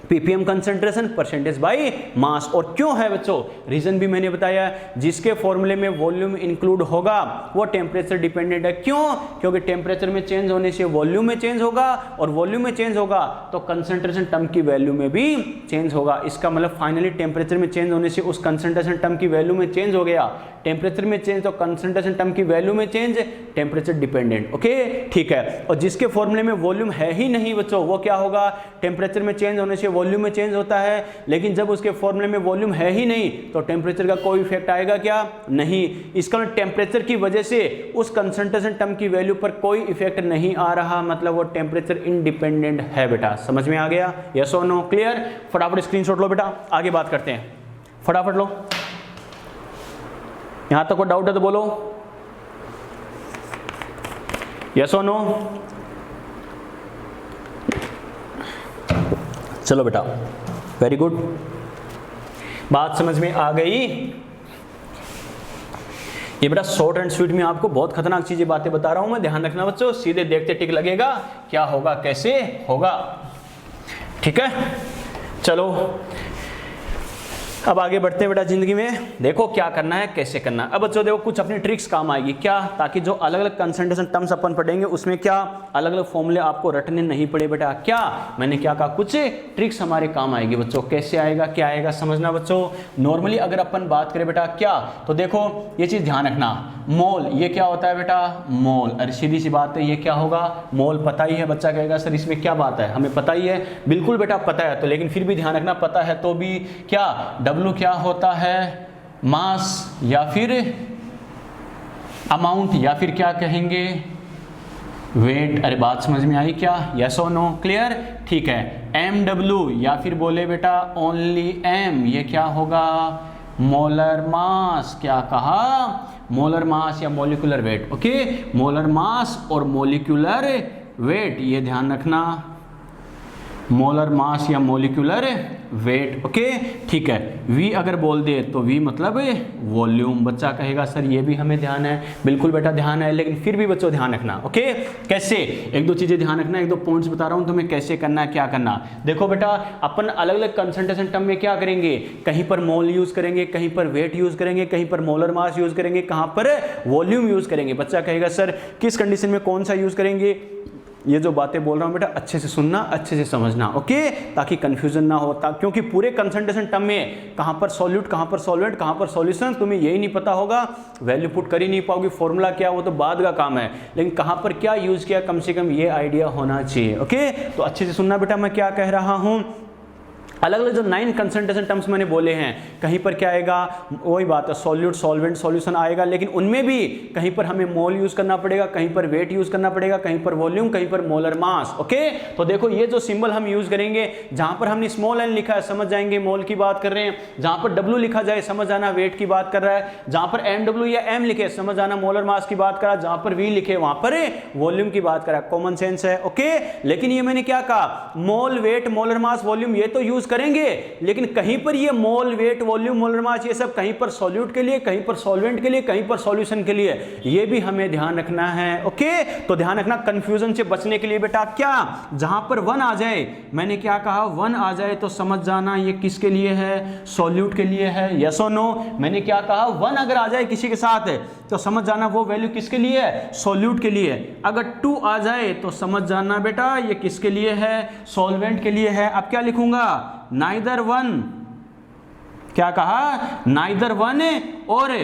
पीपीएम कंसंट्रेशन, परसेंटेज बाय मास। और क्यों है बच्चों, रीजन भी मैंने बताया, जिसके फॉर्मूले में वॉल्यूम इंक्लूड होगा वो टेम्परेचर डिपेंडेंट है। क्यों? क्योंकि टेम्परेचर में चेंज होने से वॉल्यूम में चेंज होगा, और वॉल्यूम में चेंज होगा तो कंसंट्रेशन टर्म की वैल्यू में भी चेंज होगा। इसका मतलब फाइनली टेम्परेचर में चेंज होने से उस कंसंट्रेशन टर्म की वैल्यू में चेंज हो गया, टेम्परेचर में चेंज तो कंसंट्रेशन टर्म की वैल्यू में चेंज, टेम्परेचर डिपेंडेंट, ओके ठीक है। और जिसके फॉर्मूले में वॉल्यूम है ही नहीं बच्चों, वो क्या होगा, टेम्परेचर में चेंज होने से वॉल्यूम में चेंज होता है, लेकिन जब उसके फॉर्मूले में वॉल्यूम है ही नहीं तो टेम्परेचर का कोई इफेक्ट आएगा क्या, नहीं। इसका टेम्परेचर की वजह से उस कंसंट्रेशन टर्म की वैल्यू पर कोई इफेक्ट नहीं आ रहा, मतलब वो टेम्परेचर इंडिपेंडेंट है बेटा। समझ में आ गया? यस और नो? क्लियर। फटाफट स्क्रीनशॉट लो बेटा, आगे बात करते हैं, फटाफट लो। यहां तक कोई डाउट है तो बोलो। यस और नो? चलो बेटा, वेरी गुड, बात समझ में आ गई। ये बेटा शॉर्ट एंड स्वीट में आपको बहुत खतरनाक चीजें बातें बता रहा हूं मैं, ध्यान रखना बच्चों, सीधे देखते टिक लगेगा, क्या होगा कैसे होगा, ठीक है। चलो अब आगे बढ़ते हैं बेटा जिंदगी में, देखो क्या करना है कैसे करना है। अब बच्चों देखो कुछ अपनी ट्रिक्स काम आएगी, क्या, ताकि जो अलग अलग कंसंट्रेशन टर्म्स अपन पढ़ेंगे उसमें क्या अलग अलग फॉर्मूले आपको रटने नहीं पड़े बेटा। क्या मैंने क्या कहा, कुछ ट्रिक्स हमारे काम आएगी बच्चों। कैसे आएगा, क्या आएगा, समझना बच्चों। नॉर्मली अगर अपन बात करें बेटा क्या, तो देखो ये चीज ध्यान रखना, मोल ये क्या होता है बेटा, मोल। अरे सीधी सी बात है, ये क्या होगा, मोल। पता ही है, बच्चा कहेगा सर इसमें क्या बात है, हमें पता ही है। बिल्कुल बेटा पता है, तो लेकिन फिर भी ध्यान रखना, पता है तो भी क्या, W क्या होता है, मास या फिर अमाउंट या फिर क्या कहेंगे, वेट। अरे बात समझ में आई क्या, यस और नो, क्लियर, ठीक है। MW या फिर बोले बेटा ओनली M, ये क्या होगा, मोलर मास। क्या कहा, मोलर मास या molecular weight, okay. Molar mass और मोलिकुलर वेट, ये ध्यान रखना, मोलर मास या मोलिकुलर वेट, ओके, ठीक है। V अगर बोल दे तो V मतलब वॉल्यूम। बच्चा कहेगा सर ये भी हमें ध्यान है, बिल्कुल बेटा ध्यान है, लेकिन फिर भी बच्चों ध्यान रखना, ओके। कैसे, एक दो चीजें ध्यान रखना, एक दो पॉइंट्स बता रहा हूं तुम्हें कैसे करना है, क्या करना। देखो बेटा अपन अलग अलग कंसंट्रेशन टर्म में क्या करेंगे, कहीं पर मोल यूज करेंगे, कहीं पर वेट यूज करेंगे, कहीं पर मोलर मास यूज करेंगे, कहां पर वॉल्यूम यूज करेंगे। बच्चा कहेगा सर किस कंडीशन में कौन सा यूज करेंगे। ये जो बातें बोल रहा हूं बेटा अच्छे से सुनना, अच्छे से समझना, ओके, ताकि कंफ्यूजन ना होता, क्योंकि पूरे कंसंट्रेशन टर्म में कहां पर सॉल्यूट, कहां पर सॉल्वेंट, कहां पर सॉल्यूशन, तुम्हें यही नहीं पता होगा, वैल्यू पुट कर ही नहीं पाओगे, फॉर्मूला क्या वो तो बाद का काम है, लेकिन कहां पर क्या यूज किया कम से कम ये आइडिया होना चाहिए, ओके। तो अच्छे से सुनना बेटा मैं क्या कह रहा हूं। अलग अलग जो 9 कंसंट्रेशन टर्म्स मैंने बोले हैं, कहीं पर क्या आएगा, वही बात है, सॉल्यूट, सॉल्वेंट, सॉल्यूशन आएगा, लेकिन उनमें भी कहीं पर हमें मोल यूज करना पड़ेगा, कहीं पर वेट यूज करना पड़ेगा, कहीं पर वॉल्यूम, कहीं पर मोलर मास, ओके। तो देखो ये जो सिंबल हम यूज करेंगे, जहां पर हमने स्मॉल एन लिखा है समझ जाएंगे मोल की बात कर रहे हैं, जहां पर W लिखा जाए समझ आना वेट की बात कर रहा है, जहां पर MW या M लिखे समझ आना मोलर मास की बात कर रहा है, जहां पर V लिखे वहां पर वॉल्यूम की बात कर रहा है, कॉमन सेंस है, ओके। लेकिन ये मैंने क्या कहा, मोल, वेट, मोलर मास, वॉल्यूम ये तो यूज करेंगे, लेकिन कहीं पर ये mole, wait, volume, molar mass ये सब कहीं पर सॉल्यूट के लिए, कहीं पर सॉल्वेंट के लिए, कहीं पर सॉल्यूशन के लिए, ये भी हमें ध्यान रखना है, ओके। तो ध्यान रखना कंफ्यूजन से बचने के लिए बेटा क्या, जहां पर 1 आ जाए, मैंने क्या कहा 1 आ जाए तो समझ जाना ये किसके लिए है, सॉल्यूट के लिए है, यस और नो। मैंने क्या कहा 1 अगर आ जाए किसी के साथ तो समझ जाना वो वैल्यू किसके लिए है, सॉल्यूट के लिए। अगर 2 आ जाए तो समझ जाना बेटा ये किसके लिए है, सॉल्वेंट के लिए है। अब क्या लिखूंगा, नाइदर 1, क्या कहा, नाइदर 1 और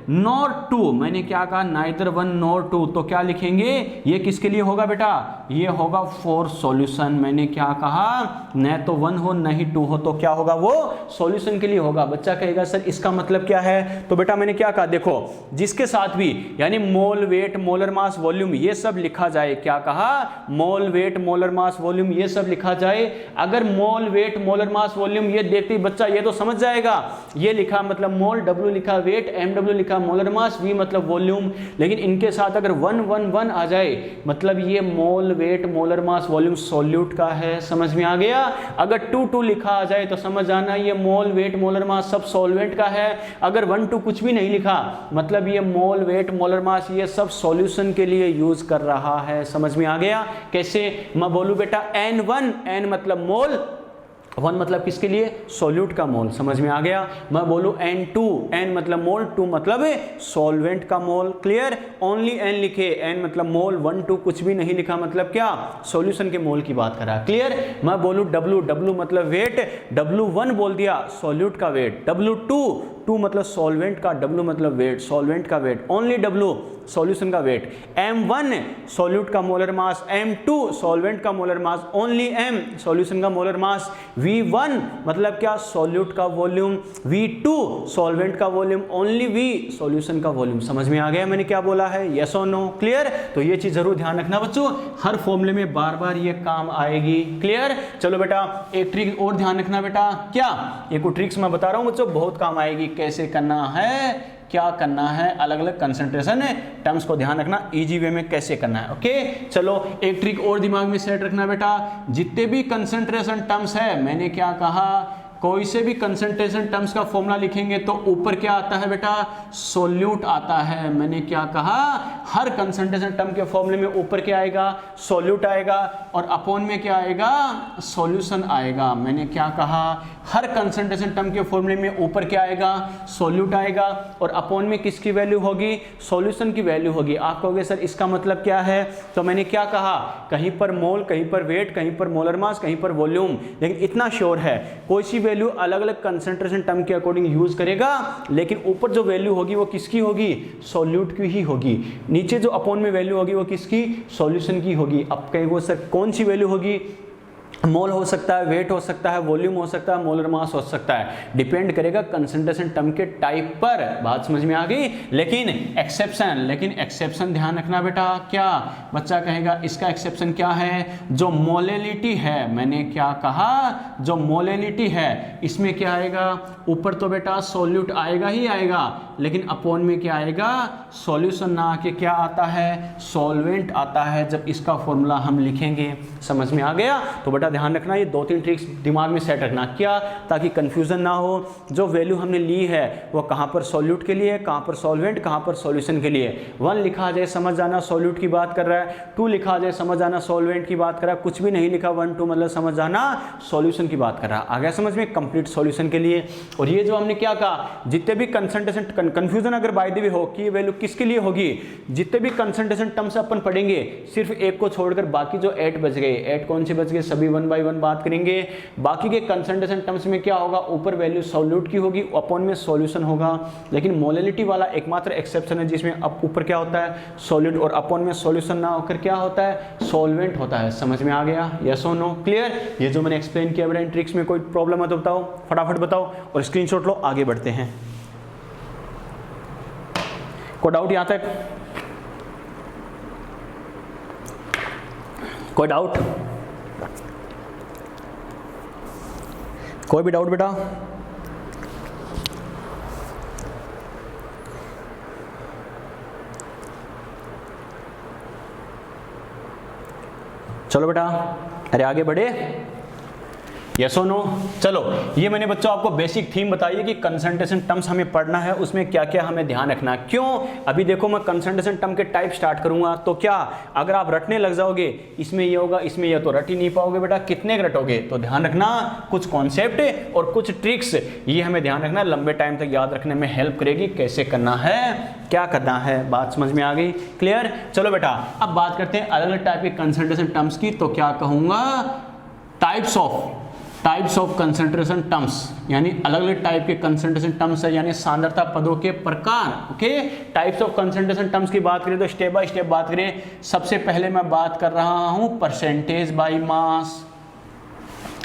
नॉर 2। मैंने क्या कहा, नाइदर 1 नॉर 2, तो क्या लिखेंगे, ये किसके लिए होगा बेटा, ये होगा फॉर सॉल्यूशन। मैंने क्या कहा, न तो 1 हो न ही 2 हो, तो क्या होगा, वो सॉल्यूशन के लिए होगा। बच्चा कहेगा सर इसका मतलब क्या है, तो बेटा मैंने क्या कहा, देखो जिसके साथ भी यानी मोल, वेट, मोलर मास, वॉल्यूम ये सब लिखा जाए, क्या कहा, मोल, वेट, मोलर मास, वॉल्यूम ये सब लिखा जाए। अगर मोल, वेट, मोलर मास, वॉल्यूम ये देखते ही बच्चा ये तो समझ जाएगा, ये लिखा मतलब मोल, W लिखा वेट, MW लिखा मोलर मास, V मतलब वॉल्यूम, लेकिन इनके साथ अगर 1 1 1 आ जाए मतलब ये mole, weight, molar mass, volume solute का है, समझ में आ गया। अगर 2 2 लिखा आ जाए तो समझ आना ये मोल, वेट, मोलर मास सब सॉल्वेंट का है। अगर 1 2 कुछ भी नहीं लिखा मतलब ये मोल, वेट, मोलर मास ये सब सॉल्यूशन के लिए यूज कर रहा है, समझ में आ गया। कैसे, मैं बोलूं बेटा N1, N मतलब मोल, 1 मतलब किसके लिए, सॉल्यूट का मोल, समझ में आ गया। मैं बोलूं N2, N मतलब मोल, 2 मतलब सॉल्वेंट का मोल, क्लियर। ओनली N लिखे, N मतलब मोल, 1 2 कुछ भी नहीं लिखा मतलब क्या, सॉल्यूशन के मोल की बात कर रहा है, क्लियर। मैं बोलूं W, W मतलब वेट, W1 बोल दिया सॉल्यूट का वेट, W2 2 मतलब सॉल्वेंट का, W मतलब वेट, सॉल्वेंट का वेट, ओनली W सॉल्यूशन का वेट, M1 सॉल्यूट का मोलर मास, M2 सॉल्वेंट का molar mass, only M solution का मोलर मास, V1 मतलब क्या, सॉल्यूट का वॉल्यूम, V2 सॉल्वेंट का वॉल्यूम, ओनली V सॉल्यूशन का वॉल्यूम। समझ में आ गया मैंने क्या बोला है, यस और नो, क्लियर। तो ये चीज जरूर ध्यान रखना बच्चों, हर फॉर्मूले में बार बार ये काम आएगी, क्लियर। चलो बेटा एक ट्रिक और ध्यान रखना बेटा, क्या, एक और ट्रिक्स मैं बता रहा हूं बच्चों बहुत काम आएगी, कैसे करना है क्या करना है, अलग अलग कंसंट्रेशन टर्म्स को ध्यान रखना, इजी वे में कैसे करना है। ओके चलो एक ट्रिक और दिमाग में सेट रखना बेटा, जितने भी कंसंट्रेशन टर्म्स है, मैंने क्या कहा, कोई से भी कंसंट्रेशन टर्म्स का फॉर्मूला लिखेंगे तो ऊपर क्या आता है बेटा, सोल्यूट आता है। मैंने क्या कहा, हर कंसंट्रेशन टर्म के फॉर्मूले में ऊपर क्या आएगा, सोल्यूट आएगा, और अपॉन में क्या आएगा, सॉल्यूशन आएगा। मैंने क्या कहा, हर कंसंट्रेशन टर्म के फॉर्मूले में ऊपर क्या आएगा, सोल्यूट आएगा, और अपॉन में किसकी वैल्यू होगी, सॉल्यूशन की वैल्यू होगी। आप कहोगे सर इसका मतलब क्या है, तो मैंने क्या कहा, कहीं पर मोल, कहीं पर वेट, कहीं पर मोलर मास, कहीं पर वॉल्यूम, लेकिन इतना श्योर है कोई सी वैल्यू अलग अलग कंसंट्रेशन टर्म के अकॉर्डिंग यूज करेगा, लेकिन ऊपर जो वैल्यू होगी वो किसकी होगी, सोल्यूट की ही होगी। नीचे जो अपॉन में वैल्यू होगी वो किसकी, सॉल्यूशन की होगी। अब कहेंगे सर कौन सी वैल्यू होगी, मोल हो सकता है, वेट हो सकता है, वॉल्यूम हो सकता है, मोलर मास हो सकता है, डिपेंड करेगा कंसंट्रेशन टर्म के टाइप पर। बात समझ में आ गई। लेकिन एक्सेप्शन ध्यान रखना बेटा, क्या बच्चा कहेगा इसका एक्सेप्शन क्या है, जो मोलेलिटी है, मैंने क्या कहा, जो मोलेलिटी है इसमें क्या आएगा, ऊपर तो बेटा सोल्यूट आएगा ही आएगा, लेकिन अपॉन में क्या आएगा, सॉल्यूशन ना आके क्या आता है, सॉल्वेंट आता है। जब इसका फॉर्मूला हम लिखेंगे, समझ में आ गया। तो बेटा ध्यान रखना, ये 2-3 ट्रिक्स दिमाग में सेट रखना, क्या, ताकि कंफ्यूजन ना हो। जो वैल्यू हमने ली है वो कहाँ पर सॉल्यूट के लिए, कहाँ पर सॉल्वेंट, कहाँ पर सॉल्यूशन के लिए। 1 लिखा जाए समझ जाना सॉल्यूट की बात कर रहा है, 2 लिखा जाए समझ जाना सॉल्वेंट की बात कर रहा है, कुछ भी नहीं लिखा 1-2 मतलब समझ जाना सॉल्यूशन की बात कर रहा है। आ गया समझ में, कंप्लीट सॉल्यूशन के लिए। और ये जो हमने क्या कहा, जितने भी कंसंट्रेशन, कंफ्यूजन अगर बाय द वे हो कि ये वैल्यू किसके लिए होगी, जितने भी कंसंट्रेशन टर्म्स अपन पढ़ेंगे सिर्फ एक को छोड़कर बाकी जो 8 बच गए, 8 कौन से बच गए, सभी 1 by 1 बात करेंगे। बाकी के कंसंट्रेशन टर्म्स में क्या होगा, ऊपर वैल्यू सॉल्यूट की होगी, अपॉन में सॉल्यूशन होगा। लेकिन मोलेलिटी वाला एकमात्र एक्सेप्शन है जिसमें अब ऊपर क्या होता है, सॉल्यूट, और अपॉन में सॉल्यूशन ना होकर क्या होता है, सॉल्वेंट होता है। समझ में आ गया, यस और नो, क्लियर। ये जो मैंने एक्सप्लेन किया बेटा इन ट्रिक्स में कोई प्रॉब्लम है तो बताओ, फटाफट बताओ और स्क्रीनशॉट लो, आगे बढ़ते हैं। कोई डाउट यहां तक, कोई डाउट, कोई भी डाउट बेटा? चलो बेटा, अरे आगे बढ़े, यस और नो। चलो ये मैंने बच्चों आपको बेसिक थीम बताई है कि कंसंट्रेशन टर्म्स हमें पढ़ना है, उसमें क्या क्या हमें ध्यान रखना है। क्यों, अभी देखो मैं कंसंट्रेशन टर्म के टाइप स्टार्ट करूंगा तो क्या, अगर आप रटने लग जाओगे, इसमें ये होगा, इसमें ये, तो रट ही नहीं पाओगे बेटा, कितने रटोगे। तो ध्यान रखना, कुछ कॉन्सेप्ट और कुछ ट्रिक्स ये हमें ध्यान रखना, लंबे टाइम तक याद रखने में हेल्प करेगी, कैसे करना है, क्या करना है। बात समझ में आ गई, क्लियर। चलो बेटा अब बात करते हैं अलग अलग टाइप के कंसंट्रेशन टर्म्स की। तो क्या कहूंगा, टाइप्स ऑफ कंसंट्रेशन टर्म्स, यानी अलग अलग टाइप के कंसंट्रेशन टर्म्स है, यानी सांद्रता पदों के प्रकार। Okay, types of concentration terms की बात करें तो स्टेप बाय स्टेप बात करें। सबसे पहले मैं बात कर रहा हूं परसेंटेज बाय मास।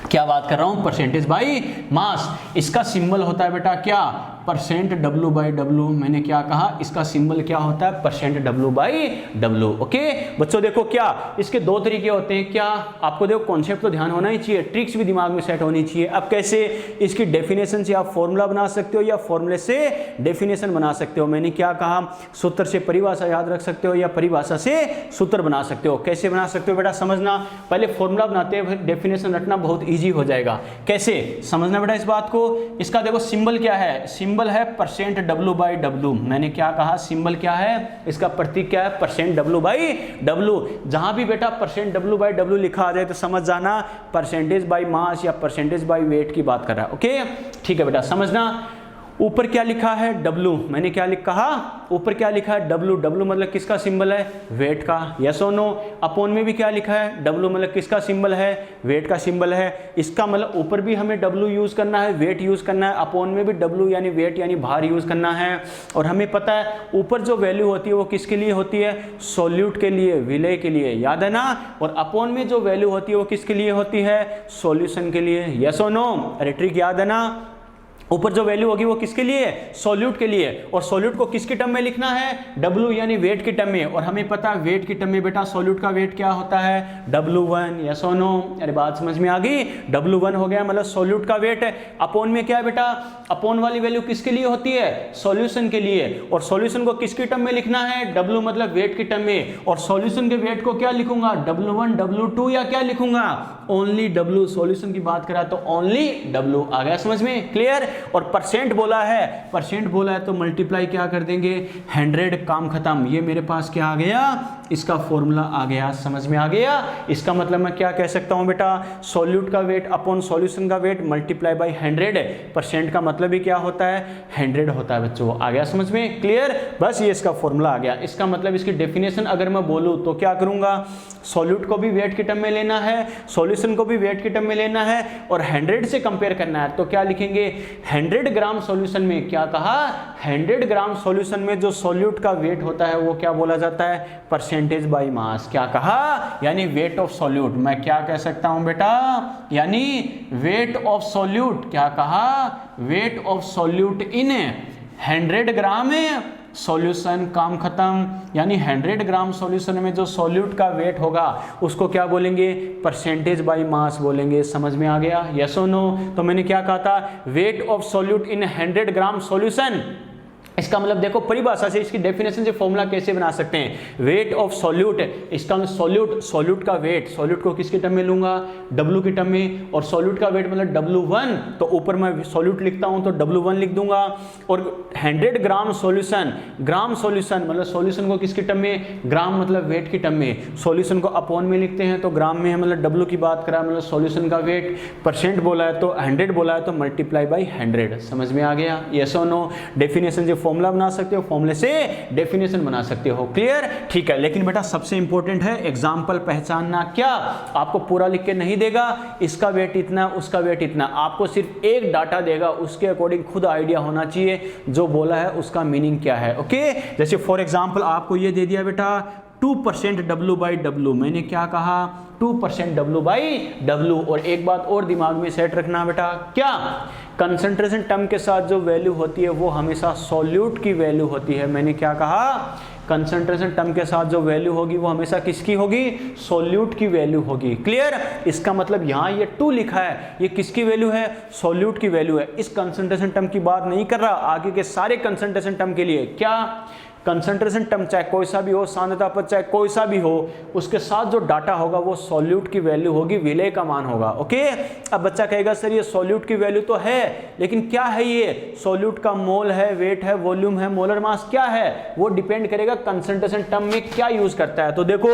क्या बात कर रहा हूं, परसेंटेज बाय मास। इसका सिंबल होता है बेटा क्या, परसेंट W बाई W। मैंने क्या कहा, इसका सिंबल क्या होता है, percent W by W। Okay बच्चों देखो, क्या इसके 2 तरीके होते हैं। क्या आपको देखो, कॉन्सेप्ट तो ध्यान होना ही चाहिए, ट्रिक्स भी दिमाग में सेट होनी चाहिए। अब कैसे, इसकी डेफिनेशन से आप फॉर्मूला बना सकते हो या फॉर्मूले से डेफिनेशन बना सकते हो। मैंने क्या कहा, सूत्र से परिभाषा याद रख सकते हो या परिभाषा से सूत्र बना सकते हो। कैसे बना सकते हो बेटा, समझना, पहले फॉर्मूला बनाते हैं, डेफिनेशन रखना बहुत ईजी हो जाएगा। कैसे समझना बेटा इस बात को, इसका देखो सिंबल क्या है, सिंबल है परसेंट W बाई W। मैंने क्या कहा, सिंबल क्या है, इसका प्रतीक क्या है, परसेंट W बाई W। जहां भी बेटा परसेंट W बाई W लिखा आ जाए तो समझ जाना परसेंटेज बाई मास या परसेंटेज बाई वेट की बात कर रहा है। ओके ठीक है बेटा, समझना। ऊपर क्या लिखा है, W। मैंने क्या कहा, ऊपर क्या लिखा है, W। W मतलब किसका सिंबल है, वेट का, यस और नो। अपॉन में भी क्या लिखा है, W मतलब किसका सिंबल है, वेट का सिंबल है। इसका मतलब ऊपर भी हमें W यूज करना है, वेट यूज करना है, अपॉन में भी W यानी वेट यानी भार यूज करना है। और हमें पता है ऊपर जो वैल्यू होती है वो किसके लिए होती है, सॉल्यूट के लिए, विलय के लिए, याद है ना। और अपॉन में जो वैल्यू होती है वो किसके लिए होती है, सॉल्यूशन के लिए, यस और नो। अरे ट्रिक याद है ना। ऊपर जो वैल्यू होगी वो किसके लिए, सॉल्यूट के लिए, और सॉल्यूट को किसकी टर्म में लिखना है, W यानी वेट की टर्म में, और हमें पता है वेट की टर्म में बेटा सॉल्यूट का वेट क्या होता है, W1, यस और नो, अरे बात समझ में आ गई, W1 हो गया मतलब सॉल्यूट का वेट है, अपोन में क्या है बेटा, अपोन वाली वैल्यू किसके लिए होती है, सॉल्यूशन के लिए, और सॉल्यूशन को किसकी टर्म में लिखना है, W मतलब वेट की टर्म में, और सॉल्यूशन के वेट को क्या लिखूंगा, W1 W2 या क्या लिखूंगा, ओनली W, सॉल्यूशन की बात करा तो ओनली W, आ गया समझ में, क्लियर। और परसेंट बोला है तो मल्टीप्लाई क्या कर देंगे, 100, काम खत्म, ये मेरे पास क्या आ गया, इसका फॉर्मूला आ गया, समझ में आ गया। इसका मतलब मैं क्या कह सकता हूं बेटा, सॉल्यूट का वेट अपॉन सॉल्यूशन का वेट मल्टीप्लाई बाय 100, परसेंट का मतलब ही क्या होता है, 100 होता है बच्चों, आ गया समझ में, क्लियर। बस ये इसका फॉर्मूला आ गया। इसका मतलब इसकी डेफिनेशन अगर मैं बोलूं तो क्या करूंगा, सॉल्यूट को भी वेट की टर्म में लेना है, सॉल्यूशन को भी वेट की टर्म में लेना है, और 100 से कंपेयर करना है, तो क्या लिखेंगे, 100 ग्राम सॉल्यूशन में, क्या कहा, 100 ग्राम सॉल्यूशन में जो सॉल्यूट का वेट होता है वो क्या बोला जाता है, परसेंटेज बाय मास, क्या कहा, यानी वेट ऑफ सॉल्यूट। मैं क्या कह सकता हूं बेटा, यानी वेट ऑफ सॉल्यूट, क्या कहा, wait of solute in 100 gram solution, काम खत्म, यानी 100 ग्राम सॉल्यूशन में जो सॉल्यूट का वेट होगा उसको क्या बोलेंगे, परसेंटेज बाय मास बोलेंगे, समझ में आ गया, यस और नो। तो मैंने क्या कहा था, wait of solute in 100 gram solution, इसका मतलब देखो परिभाषा से इसकी डेफिनेशन से फॉर्मूला कैसे बना सकते हैं, वेट ऑफ सॉल्यूट, इसका मतलब सॉल्यूट का वेट, सॉल्यूट को किसके टर्म में लूंगा, W की टर्म में, और सॉल्यूट का वेट मतलब W1, तो ऊपर मैं सॉल्यूट लिखता हूं तो W1 लिख दूंगा, और 100 ग्राम सॉल्यूशन, ग्राम सॉल्यूशन मतलब सॉल्यूशन को किसकी टर्म में, ग्राम मतलब वेट की टर्म में, सॉल्यूशन को अपॉन में लिखते हैं तो ग्राम में है, मतलब W की बात करा मतलब सॉल्यूशन का वेट, परसेंट बोला है तो 100 बोला है तो मल्टीप्लाई बाई 100, समझ में आ गया, यस और नो। डेफिनेशन से फॉर्मूला बना सकते हो, फॉर्मूले से डेफिनेशन बना सकते हो, क्लियर, ठीक है। लेकिन बेटा सबसे इंपॉर्टेंट है एग्जांपल पहचानना, क्या आपको पूरा लिख के नहीं देगा, इसका वेट इतना, उसका वेट इतना, आपको सिर्फ एक डाटा देगा, उसके अकॉर्डिंग खुद आइडिया होना चाहिए जो बोला है उसका मीनिंग क्या है, ओके। जैसे फॉर एग्जांपल आपको ये दे दिया बेटा 2% W बाई W, मैंने क्या कहा, 2% W बाई W, और एक बात और दिमाग में सेट रखना बेटा, क्या कंसंट्रेशन टर्म के साथ जो वैल्यू होती है वो हमेशा सॉल्यूट की वैल्यू होती है, मैंने क्या कहा, कंसंट्रेशन टर्म के साथ जो वैल्यू होगी वो हमेशा किसकी होगी, सॉल्यूट की वैल्यू होगी, क्लियर। इसका मतलब यहाँ ये 2 लिखा है, ये किसकी वैल्यू है, सॉल्यूट की वैल्यू है। इस कंसंट्रेशन टर्म की बात नहीं कर रहा, आगे के सारे कंसंट्रेशन टर्म के लिए, क्या कंसंट्रेशन टर्म चाहे कोई सा भी हो, सांद्रता पद चाहे कोई सा भी हो, उसके साथ जो डाटा होगा वो सॉल्यूट की वैल्यू होगी, विलेय का मान होगा, ओके। अब बच्चा कहेगा सर ये सॉल्यूट की वैल्यू तो है, लेकिन क्या है ये, सॉल्यूट का मोल है, वेट है, वॉल्यूम है, मोलर मास क्या है, वो डिपेंड करेगा कंसंट्रेशन टर्म में क्या यूज करता है। तो देखो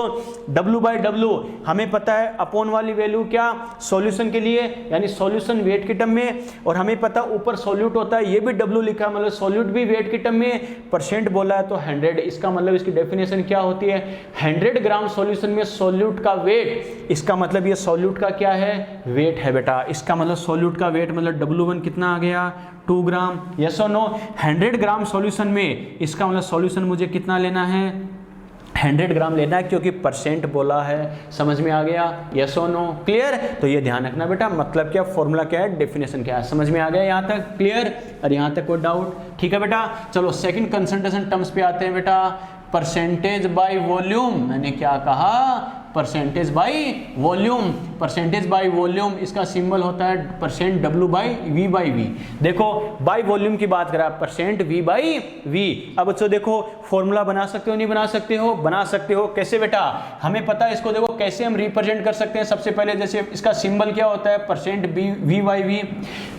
W बाई W हमें पता है, अपॉन वाली वैल्यू क्या, सॉल्यूशन के लिए, यानी सॉल्यूशन वेट की टर्म में, और हमें पता ऊपर सॉल्यूट होता है, ये भी W लिखा है, मतलब सॉल्यूट भी वेट की टर्म में, परसेंट बोला है तो 100, इसका मतलब इसकी डेफिनेशन क्या होती है, 100 ग्राम सॉल्यूशन में सॉल्यूट का वेट, इसका मतलब ये सॉल्यूट का क्या है, वेट है बेटा, इसका मतलब सॉल्यूट का वेट मतलब W1 कितना आ गया, 2 ग्राम, यस और नो। 100 ग्राम सॉल्यूशन में इसका मतलब सॉल्यूशन मुझे कितना लेना है, 100 ग्राम लेना है, क्योंकि परसेंट बोला है, समझ में आ गया, यस और नो, क्लियर। तो ये ध्यान रखना बेटा, मतलब क्या, फॉर्मूला क्या है, डेफिनेशन क्या है, समझ में आ गया यहाँ तक, क्लियर, और यहाँ तक कोई डाउट, ठीक है बेटा। चलो सेकंड कंसंट्रेशन टर्म्स पे आते हैं बेटा, परसेंटेज बाय वॉल्यूम, मैंने क्या कहा, percentage by volume, percentage by volume, इसका सिंबल होता है percent W by V by V। देखो बाई वॉल्यूम की बात करा, परसेंट V बाई V। अब बच्चों देखो फॉर्मूला बना सकते हो, नहीं बना सकते हो, बना सकते हो, कैसे बेटा, हमें पता है इसको, देखो कैसे हम रिप्रेजेंट कर सकते हैं। सबसे पहले जैसे इसका सिंबल क्या होता है, percent V by V,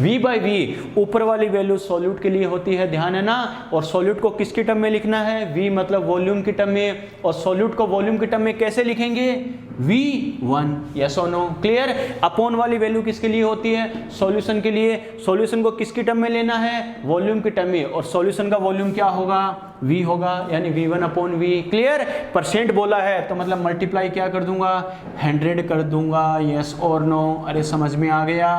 V by V, ऊपर वाली वैल्यू सॉल्यूट के लिए होती है, ध्यान है ना, और सॉल्यूट को किसकी टर्म में लिखना है, V मतलब वॉल्यूम की टर्म में, और सॉल्यूट को वॉल्यूम की टर्म में कैसे लिखेंगे, V1, यस और नो, क्लियर। अपॉन वाली वैल्यू किसके लिए होती है, सॉल्यूशन के लिए, सॉल्यूशन को किसकी टर्म में लेना है, वॉल्यूम की टर्म में, और सॉल्यूशन का वॉल्यूम क्या होगा, V होगा, यानी V1 upon V, clear. Percent बोला है तो मतलब मल्टीप्लाई क्या कर दूंगा, 100 कर दूंगा, यस और नो, अरे समझ में आ गया,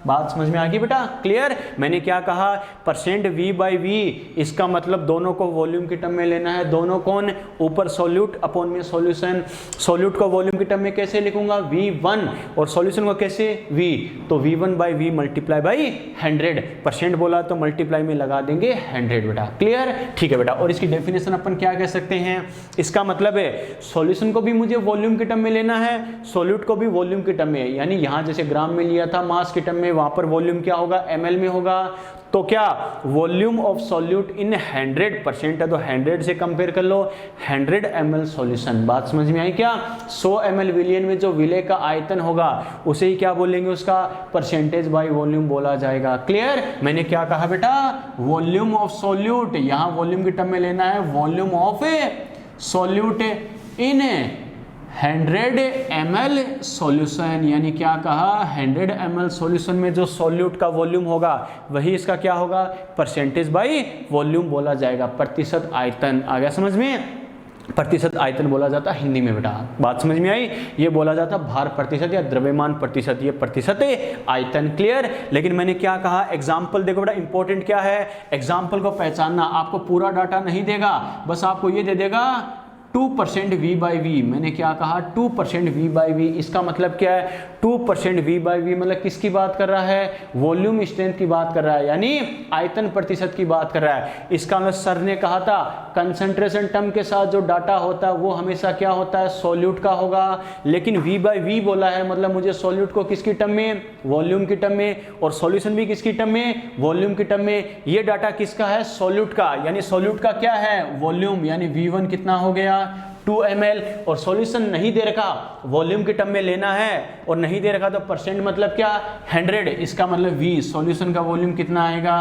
बात समझ में आ गई बेटा? क्लियर? मैंने क्या कहा, परसेंट V/V, इसका मतलब दोनों को वॉल्यूम की टर्म में लेना है। दोनों कौन? ऊपर सॉल्यूट अपॉन में सॉल्यूशन। सॉल्यूट को वॉल्यूम की टर्म में कैसे लिखूंगा? V1, और सॉल्यूशन को कैसे? V। तो V1/V मल्टीप्लाई बाई 100, परसेंट बोला तो मल्टीप्लाई में लगा देंगे 100 बेटा। क्लियर? ठीक है बेटा। और इसकी डेफिनेशन अपन क्या कह सकते हैं? इसका मतलब है सॉल्यूशन को भी मुझे वॉल्यूम की टर्म में लेना है, सॉल्यूट को भी वॉल्यूम की टर्म में, यानी यहां जैसे ग्राम में लिया था मास की टर्म में, वहां पर वॉल्यूम क्या होगा? ml में होगा। तो क्या वॉल्यूम ऑफ सॉल्यूट इन 100% है, तो 100 से कंपेयर कर लो, 100 ml सॉल्यूशन। बात समझ में आई क्या? 100 ml विलियन में जो विलय का आयतन होगा उसे ही क्या बोलेंगे? उसका परसेंटेज बाय वॉल्यूम बोला जाएगा। क्लियर? मैंने क्या कहा बेटा? वॉल्यूम ऑफ सॉल्यूट, यहां वॉल्यूम की टर्म में लेना है, volume of solute in 100 ml solution, यानी क्या कहा? 100 ml सॉल्यूशन में जो सॉल्यूट का वॉल्यूम होगा वही इसका क्या होगा? परसेंटेज बाय वॉल्यूम बोला जाएगा। प्रतिशत आयतन आ गया समझ में? प्रतिशत आयतन बोला जाता हिंदी में बेटा। बात समझ में आई? ये बोला जाता भार प्रतिशत या द्रव्यमान प्रतिशत, ये प्रतिशत आयतन। क्लियर? लेकिन मैंने क्या कहा? एग्जाम्पल देखो बेटा, इंपॉर्टेंट क्या है? एग्जाम्पल को पहचानना। आपको पूरा डाटा नहीं देगा, बस आपको ये दे देगा 2% V/V। मैंने क्या कहा? 2% V/V। इसका मतलब क्या है? 2% V/V मतलब किसकी बात कर रहा है? वॉल्यूम स्ट्रेंथ की बात कर रहा है, यानी आयतन प्रतिशत की बात कर रहा है। इसका मतलब सर ने कहा था कंसंट्रेशन टर्म के साथ जो डाटा होता है वो हमेशा क्या होता है? सॉल्यूट का होगा। लेकिन V/V बोला है, मतलब मुझे सॉल्यूट को किसकी टर्म में? वॉल्यूम की टर्म में, और सॉल्यूशन भी किसकी टर्म में? वॉल्यूम की टर्म में। ये डाटा किसका है? सॉल्यूट का, यानी सॉल्यूट का क्या है? वॉल्यूम, यानी V1 कितना हो गया? 2 ml। और सॉल्यूशन नहीं दे रखा, वॉल्यूम की टर्म में लेना है, और नहीं दे रखा तो परसेंट मतलब क्या? 100। इसका मतलब V, सॉल्यूशन का वॉल्यूम कितना आएगा?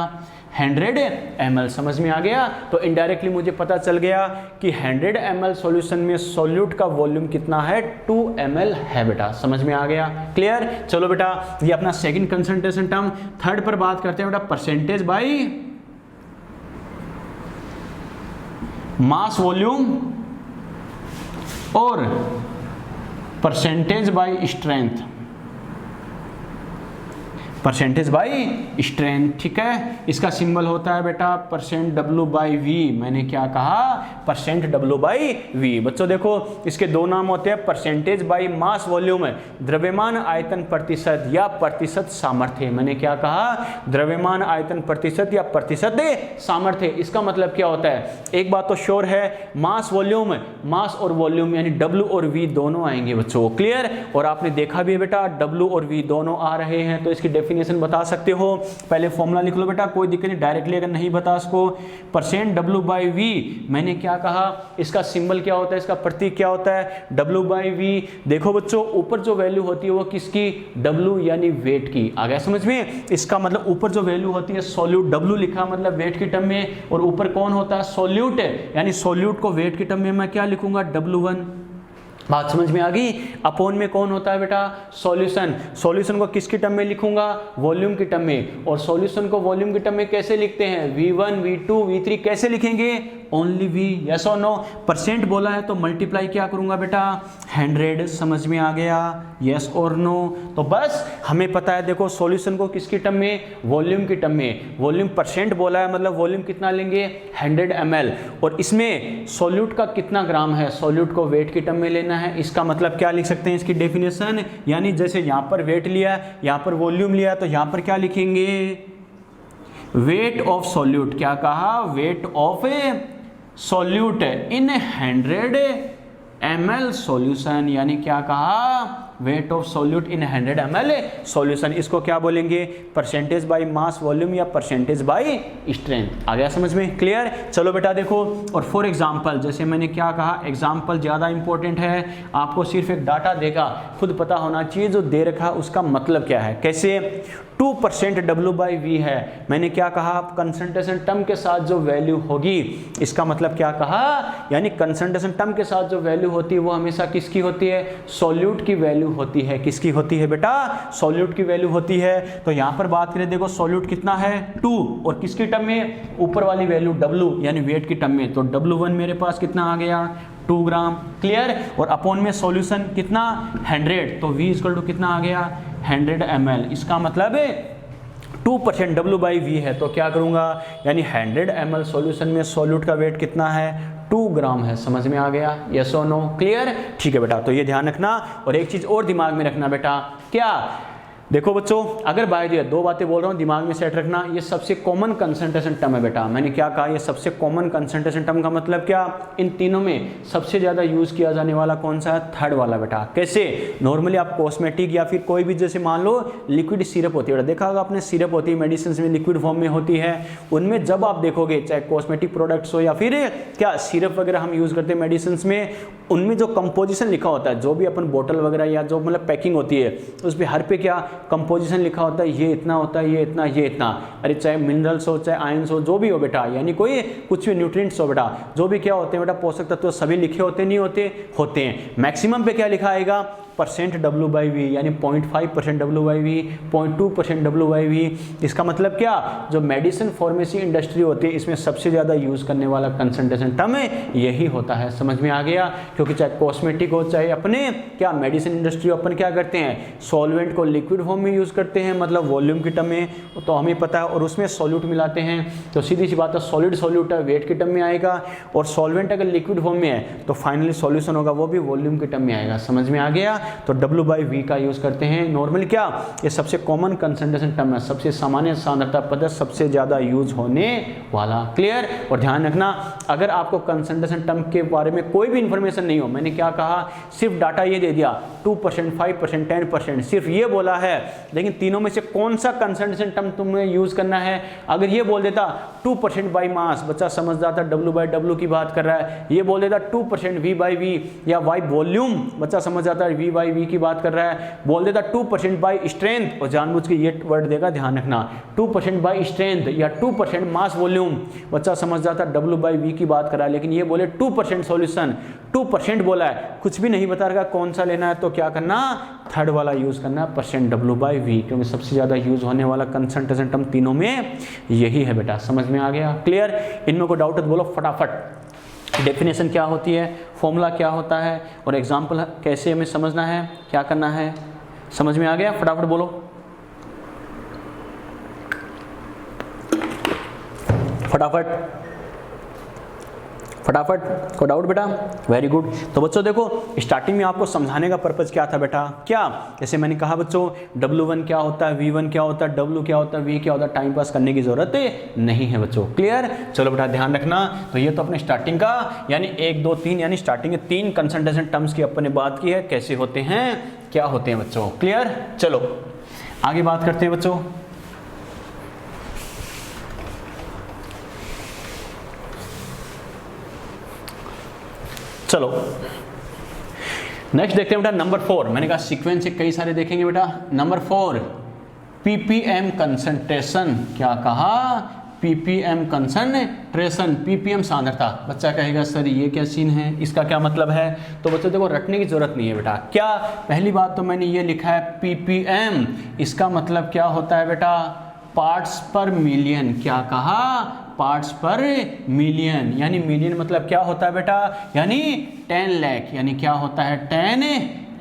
100 ml। समझ में आ गया? तो इनडायरेक्टली मुझे पता चल गया कि 100 ml सॉल्यूशन में सॉल्यूट का वॉल्यूम कितना है? 2 ml है बेटा। समझ में आ गया? क्लियर? चलो बेटा, ये अपना सेकंड कंसंट्रेशन टर्म। थर्ड पर बात करते हैं बेटा, परसेंटेज बाई मास वॉल्यूम और percentage by strength. Percentage by strength, ठीक है? इसका सिंबल होता है बेटा परसेंट W/V। मैंने क्या कहा? Percent W/V। बच्चों देखो, इसके दो नाम होते हैं, परसेंटेज बाय मास वॉल्यूम, द्रव्यमान आयतन प्रतिशत या प्रतिशत सामर्थ्य। मैंने क्या कहा? द्रव्यमान आयतन प्रतिशत या प्रतिशत सामर्थ्य। इसका मतलब क्या होता है? एक बात तो श्योर है, मास वॉल्यूम, मास और वॉल्यूम यानी W और V दोनों आएंगे बच्चों। क्लियर? और आपने देखा भी है बेटा, W और V दोनों आ रहे हैं, तो इसकी डेफिनेशन बता सकते हो। पहले फॉर्मूला लिख लो बेटा, कोई दिक्कत नहीं, डायरेक्टली अगर नहीं बता उसको। परसेंट W/V, मैंने क्या कहा? इसका सिंबल क्या होता है? इसका प्रतीक क्या होता है? W/V। देखो बच्चों, ऊपर जो वैल्यू होती है वो किसकी? W यानी वेट की। आ गया समझ में? इसका मतलब ऊपर जो वैल्यू होती है सॉल्यूट, W लिखा मतलब वेट की टर्म में, और ऊपर कौन होता है? सॉल्यूट, यानी सॉल्यूट को वेट की टर्म में मैं क्या लिखूंगा? W1। बात समझ में आ गई? अपॉन में कौन होता है बेटा? सॉल्यूशन। सॉल्यूशन को किसकी टर्म में लिखूंगा? वॉल्यूम की टर्म में। और सॉल्यूशन को वॉल्यूम की टर्म में कैसे लिखते हैं? V1, V2, V3 कैसे लिखेंगे? Only V। यस और नो? परसेंट बोला है तो मल्टीप्लाई क्या करूंगा बेटा? 100। समझ में आ गया? यस और नो? तो बस हमें पता है, देखो सॉल्यूशन को किसकी टर्म में? वॉल्यूम की टर्म में। वॉल्यूम परसेंट बोला है मतलब वॉल्यूम कितना लेंगे? 100 ml। और इसमें सॉल्यूट का कितना ग्राम है? सॉल्यूट को वेट की टर्म में लेना है। इसका मतलब क्या लिख सकते हैं इसकी डेफिनेशन? यानी जैसे यहाँ पर वेट लिया, यहाँ पर वॉल्यूम लिया, तो यहाँ पर क्या लिखेंगे? Wait of solute. क्या कहा? Wait of solute in 100 ml solution, यानी क्या कहा? Wait of solute in 100 ml solution. इसको क्या बोलेंगे? परसेंटेज बाय मास वॉल्यूम या परसेंटेज बाय स्ट्रेंथ। आ गया समझ में? क्लियर? चलो बेटा देखो, और फॉर एग्जांपल, जैसे मैंने क्या कहा, एग्जांपल ज़्यादा इंपॉर्टेंट है, आपको सिर्फ एक डाटा देगा, खुद पता होना चाहिए जो दे रखा उसका मतलब क्या है। कैसे? 2% W/V है। मैंने क्या कहा? कंसंट्रेशन टर्म के साथ जो वैल्यू होगी, इसका मतलब क्या कहा? यानी कंसंट्रेशन टर्म के साथ जो वैल्यू होती है वो हमेशा किसकी होती है? सॉल्यूट की वैल्यू होती है। किसकी होती है बेटा? सॉल्यूट की वैल्यू होती है। तो यहां पर बात करें, देखो सॉल्यूट कितना है? 2, और किसकी टर्म में? ऊपर वाली वैल्यू W यानी वेट की टर्म में। तो W1 मेरे पास कितना आ गया? 2 ग्राम। क्लियर? और अपॉन में सॉल्यूशन कितना? 100, तो V इक्वल टू कितना आ गया? 100 ml, इसका मतलब 2% W/V है, तो क्या करूँगा, यानी 100 ml सॉल्यूशन में सॉल्यूट का वेट कितना है, 2 ग्राम है। समझ में आ गया, यस और नो, क्लियर, ठीक है बेटा। तो ये ध्यान रखना, और एक चीज़ और दिमाग में रखना बेटा, क्या, देखो बच्चों, अगर बायोरिएक्टर, दो बातें बोल रहा हूँ, दिमाग में सेट रखना, ये सबसे कॉमन कंसंट्रेशन टर्म है बेटा। मैंने क्या कहा, ये सबसे कॉमन कंसंट्रेशन टर्म का मतलब क्या, इन तीनों में सबसे ज़्यादा यूज़ किया जाने वाला कौन सा है, थर्ड वाला बेटा। कैसे, नॉर्मली आप कॉस्मेटिक या फिर कोई भी, जैसे मान लो लिक्विड सिरप होती है बेटा, देखा होगा आपने, सिरप होती है मेडिसिन में, लिक्विड फॉर्म में होती है, उनमें जब आप देखोगे, चाहे कॉस्मेटिक प्रोडक्ट्स हो या फिर क्या सिरप वगैरह हम यूज़ करते हैं मेडिसिन में, उनमें जो कंपोजिशन लिखा होता है, जो भी अपन बोतल वगैरह या जो मतलब पैकिंग होती है, उस पर हर पे क्या कंपोजिशन लिखा होता है, ये इतना होता है, ये इतना, ये इतना। अरे चाहे मिनरल्स हो, चाहे आयंस हो, जो भी हो बेटा, यानी कोई कुछ भी न्यूट्रिएंट्स हो बेटा, जो भी क्या होते हैं बेटा, पोषक तत्व, सभी लिखे होते नहीं होते, होते हैं। मैक्सिमम पे क्या लिखा आएगा, % W/V, यानी 0.5% W/V, 0.2% W/V। इसका मतलब क्या, जो मेडिसिन फार्मेसी इंडस्ट्री होती है, इसमें सबसे ज़्यादा यूज़ करने वाला कंसंट्रेशन टर्म यही होता है। समझ में आ गया, क्योंकि चाहे कॉस्मेटिक हो, चाहे अपने क्या मेडिसिन इंडस्ट्री, अपन क्या करते हैं, सॉल्वेंट को लिक्विड फॉर्म में यूज़ करते हैं, मतलब वॉल्यूम की टर्म में, तो हमें पता है, और उसमें सॉल्यूट मिलाते हैं, तो सीधी सी बात है, सॉलिड सॉल्यूट है, वेट की टर्म में आएगा, और सॉल्वेंट अगर लिक्विड फॉर्म में है तो फाइनली सॉल्यूशन होगा, वो भी वॉल्यूम की टर्म में आएगा। समझ में आ गया, तो W/V का यूज़ करते हैं नॉर्मली, क्या, ये सबसे कॉमन कंसंट्रेशन टर्म है, सबसे सामान्य सांद्रता पद, सबसे ज़्यादा यूज होने वाला, क्लियर। और ध्यान रखना, अगर आपको कंसंट्रेशन टर्म के बारे में कोई भी इंफॉर्मेशन नहीं हो, मैंने क्या कहा, सिर्फ डाटा ये दे दिया 2%, 5%, 10%, सिर्फ ये बोला है, लेकिन तीनों में से कौन सा कंसंट्रेशन टर्म तुम्हें यूज़ करना है, अगर ये बोल देता 2% बाई मास, बच्चा समझ जाता W/W की बात कर रहा है, ये बोल देता 2% V/V या वाई वॉल्यूम, बच्चा समझ जाता है V/V की बात कर रहा है, बोल देता 2% बाई स्ट्रेंथ, और जानबूझ के ये वर्ड देगा, ध्यान रखना, 2% बाई स्ट्रेंथ या 2% मास वॉल्यूम, बच्चा समझ जाता W/V की बात कर रहा है, लेकिन ये बोले 2% सॉल्यूशन, 2% बोला है, कुछ भी नहीं बता रहा कौन सा लेना है, तो क्या करना, थर्ड वाला यूज करना है, % W/V, क्योंकि सबसे ज्यादा यूज होने वाला कंसंट्रेशन टर्म तीनों में यही है बेटा। समझ में आ गया, क्लियर। इनमें को डाउट है तो बोलो फटाफट। डेफिनेशन क्या होती है, फॉर्मूला क्या होता है, और एग्जाम्पल कैसे हमें समझना है, क्या करना है, समझ में आ गया, फटाफट बोलो, फटाफट फटाफट। को डाउट बेटा, वेरी गुड। तो बच्चों देखो, स्टार्टिंग में आपको समझाने का पर्पज क्या था बेटा, क्या, जैसे मैंने कहा बच्चों, W1 क्या होता है, V1 क्या होता है, W क्या होता है, V क्या होता है, टाइम पास करने की जरूरत नहीं है बच्चों, क्लियर। चलो बेटा ध्यान रखना, तो ये तो अपने स्टार्टिंग का, यानी 1 2 3, यानी स्टार्टिंग के 3 कंसंट्रेशन टर्म्स की अपन ने बात की है, कैसे होते हैं, क्या होते हैं बच्चों, क्लियर। चलो आगे बात करते हैं बच्चों। चलो नेक्स्ट देखते हैं बेटा, नंबर 4। मैंने कहा सीक्वेंस से कई सारे देखेंगे बेटा। नंबर 4 ppm कंसंट्रेशन, क्या कहा, ppm कंसंट्रेशन, ppm सांद्रता। बच्चा कहेगा सर ये क्या सीन है, इसका क्या मतलब है, तो बच्चों देखो रटने की जरूरत नहीं है बेटा। क्या, पहली बात तो मैंने ये लिखा है ppm, इसका मतलब क्या होता है बेटा, पार्ट्स पर मिलियन। क्या कहा, पार्ट्स पर मिलियन, यानी मिलियन मतलब क्या होता है बेटा, यानी 10 लाख, यानी क्या होता है 10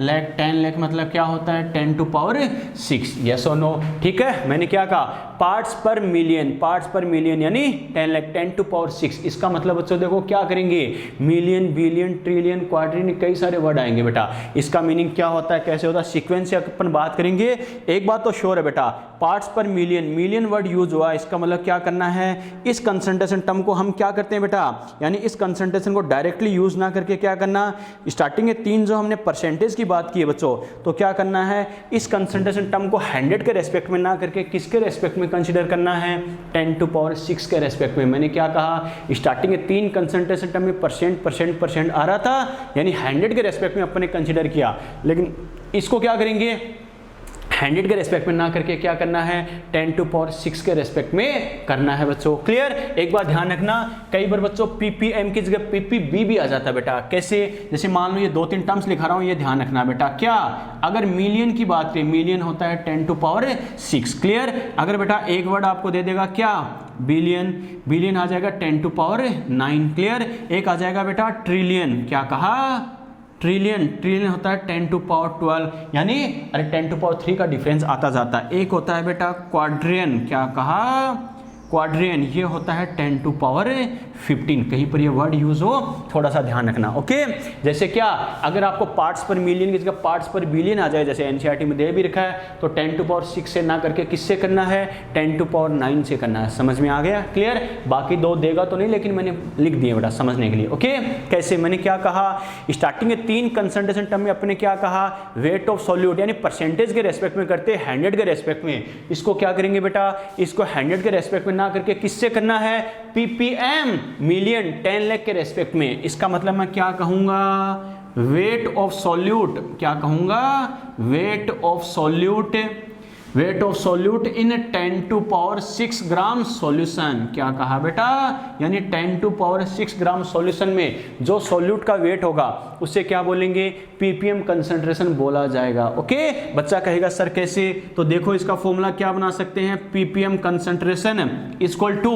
लाख। 10 लाख मतलब क्या होता है 10 टू पावर 6, यस और नो, ठीक है। मैंने क्या कहा, पार्ट्स पर मिलियन, पार्ट्स पर मिलियन यानी 10 लाख, 10 टू पावर 6। इसका मतलब बच्चों देखो क्या करेंगे, मिलियन, बिलियन, ट्रिलियन, क्वाड्रिलियन, कई सारे वर्ड आएंगे बेटा। इसका मीनिंग क्या होता है, कैसे होता है, सीक्वेंस से अपन बात करेंगे। एक बात तो श्योर है बेटा, पार्ट्स पर मिलियन, मिलियन वर्ड यूज हुआ, इसका मतलब क्या करना है, इस कंसंट्रेशन टर्म को हम क्या करते हैं बेटा, यानी इस कंसंट्रेशन को डायरेक्टली यूज ना करके क्या करना, स्टार्टिंग के 3 जो हमने परसेंटेज की बात की है बच्चों, तो क्या करना है, इस कंसंट्रेशन टर्म को 100 के रेस्पेक्ट में ना करके किसके रेस्पेक्ट में कंसीडर करना है, 10 टू पावर 6 के रेस्पेक्ट में। मैंने क्या कहा, स्टार्टिंग के 3 कंसंट्रेशन टर्म में परसेंट आ रहा था, यानी 100 के रेस्पेक्ट में अपन ने कंसीडर किया, लेकिन इसको क्या करेंगे, 100 के रेस्पेक्ट में ना करके क्या करना है, 10 टू पावर 6 के रेस्पेक्ट में करना है बच्चों, क्लियर। एक बात ध्यान रखना, कई बार बच्चों ppm की जगह ppb भी आ जाता है बेटा। कैसे, जैसे मान लो ये 2-3 टर्म्स लिखा रहा हूं, ये ध्यान रखना बेटा। क्या, अगर मिलियन की बात करें, मिलियन होता है 10 टू पावर 6, क्लियर। अगर बेटा एक वर्ड आपको दे देगा क्या, बिलियन, बिलियन आ जाएगा 10 टू पावर 9, क्लियर। एक आ जाएगा बेटा ट्रिलियन, क्या कहा, ट्रिलियन, ट्रिलियन होता है 10 टू पावर 12, यानी अरे 10 टू पावर 3 का डिफरेंस आता जाता है। एक होता है बेटा क्वाड्रियन, क्या कहा, क्वाड्रियन, ये होता है 10 टू पावर 15। कहीं पर ये वर्ड यूज हो थोड़ा सा ध्यान रखना, ओके। जैसे क्या, अगर आपको पार्ट्स पर मिलियन की जगह पार्ट्स पर बिलियन आ जाए, जैसे एनसीईआरटी में दे भी रखा है, तो 10 टू पावर 6 से ना करके किससे करना है, 10 टू पावर 9 से करना है। समझ में आ गया, क्लियर। बाकी दो देगा तो नहीं, लेकिन मैंने लिख दिए बेटा समझने के लिए, ओके। कैसे, मैंने क्या कहा, स्टार्टिंग में 3 कंसंट्रेशन टर्म में अपने क्या कहा, वेट ऑफ सॉल्यूट यानी परसेंटेज के रेस्पेक्ट में करते हैं, 100 के रेस्पेक्ट में। इसको क्या करेंगे बेटा, इसको 100 के रेस्पेक्ट में ना करके किससे करना है, ppm, मिलियन, 10 लाख के रेस्पेक्ट में। इसका मतलब मैं क्या कहूंगा, वेट ऑफ सॉल्यूट, क्या कहूंगा, weight of solute, weight of solute in 10 to power 6 gram solution. क्या कहा बेटा, यानी 10 टू पावर 6 ग्राम सॉल्यूशन में जो सॉल्यूट का वेट होगा उसे क्या बोलेंगे, पीपीएम कंसंट्रेशन बोला जाएगा, ओके। बच्चा कहेगा सर कैसे, तो देखो इसका फॉर्मूला क्या बना सकते हैं, PPM concentration equal to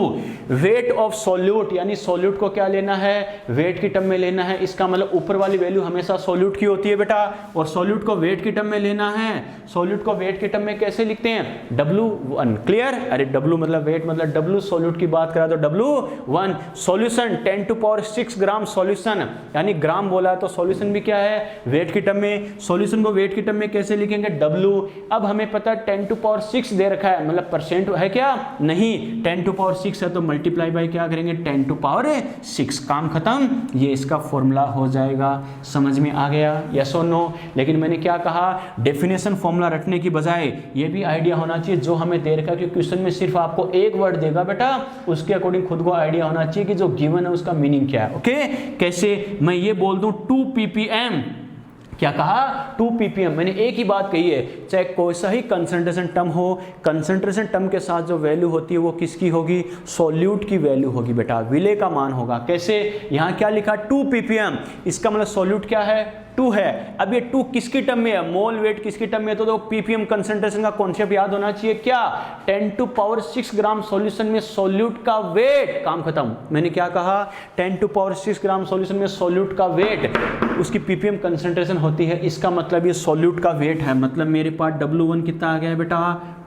weight of solute, यानी सॉल्यूट को क्या लेना है, वेट की टर्म में लेना है। इसका मतलब ऊपर वाली वैल्यू हमेशा सॉल्यूट की होती है बेटा, और सॉल्यूट को वेट की टर्म में लेना है। सॉल्यूट को वेट की टर्म में कैसे लिखते हैं, W1, क्लियर। अरे W मतलब वेट, मतलब W सॉल्यूट की बात करा तो W1 solution 10 to power 6 gram solution, यानी ग्राम बोला है तो सॉल्यूशन भी क्या है, वेट की टर्म में। सॉल्यूशन को वेट की टर्म में कैसे लिखेंगे, W। अब हमें पता है 10 टू पावर 6 दे रखा है, मतलब परसेंट है क्या, नहीं, 10 टू पावर 6 है तो मल्टीप्लाई बाय क्या करेंगे, 10 टू पावर 6, काम खत्म। ये इसका फॉर्मूला हो जाएगा। समझ में आ गया, यस और नो। लेकिन मैंने क्या कहा, डेफिनेशन फॉर्मूला रखने की बजाय ये भी आइडिया होना चाहिए जो हमें दे रखा है, कि क्वेश्चन में सिर्फ आपको एक वर्ड देगा बेटा, उसके अकॉर्डिंग खुद को आइडिया होना चाहिए कि जो गिवन है उसका मीनिंग क्या है, ओके। कैसे, मैं ये बोल दूं 2 ppm, क्या कहा, 2 ppm। मैंने एक ही बात कही है, चाहे कोई सा ही कंसंट्रेशन टर्म हो, कंसंट्रेशन टर्म के साथ जो वैल्यू होती है वो किसकी होगी, सॉल्यूट की वैल्यू होगी बेटा, विले का मान होगा। कैसे, यहाँ क्या लिखा 2 ppm, इसका मतलब सॉल्यूट क्या है, 2 है। अब ये 2 किसकी टर्म में है, मोल वेट किसकी टर्म में है, तो पीपीएम कंसंट्रेशन का कॉन्सेप्ट याद होना चाहिए, क्या, 10 टू पावर 6 ग्राम सॉल्यूशन में सॉल्यूट का वेट, काम खत्म। मैंने क्या कहा, 10 टू पावर 6 ग्राम सॉल्यूशन में सॉल्यूट का वेट, उसकी पीपीएम कंसंट्रेशन होती है। इसका मतलब ये सॉल्यूट का वेट है, मतलब मेरे पास W1 कितना आ गया है बेटा,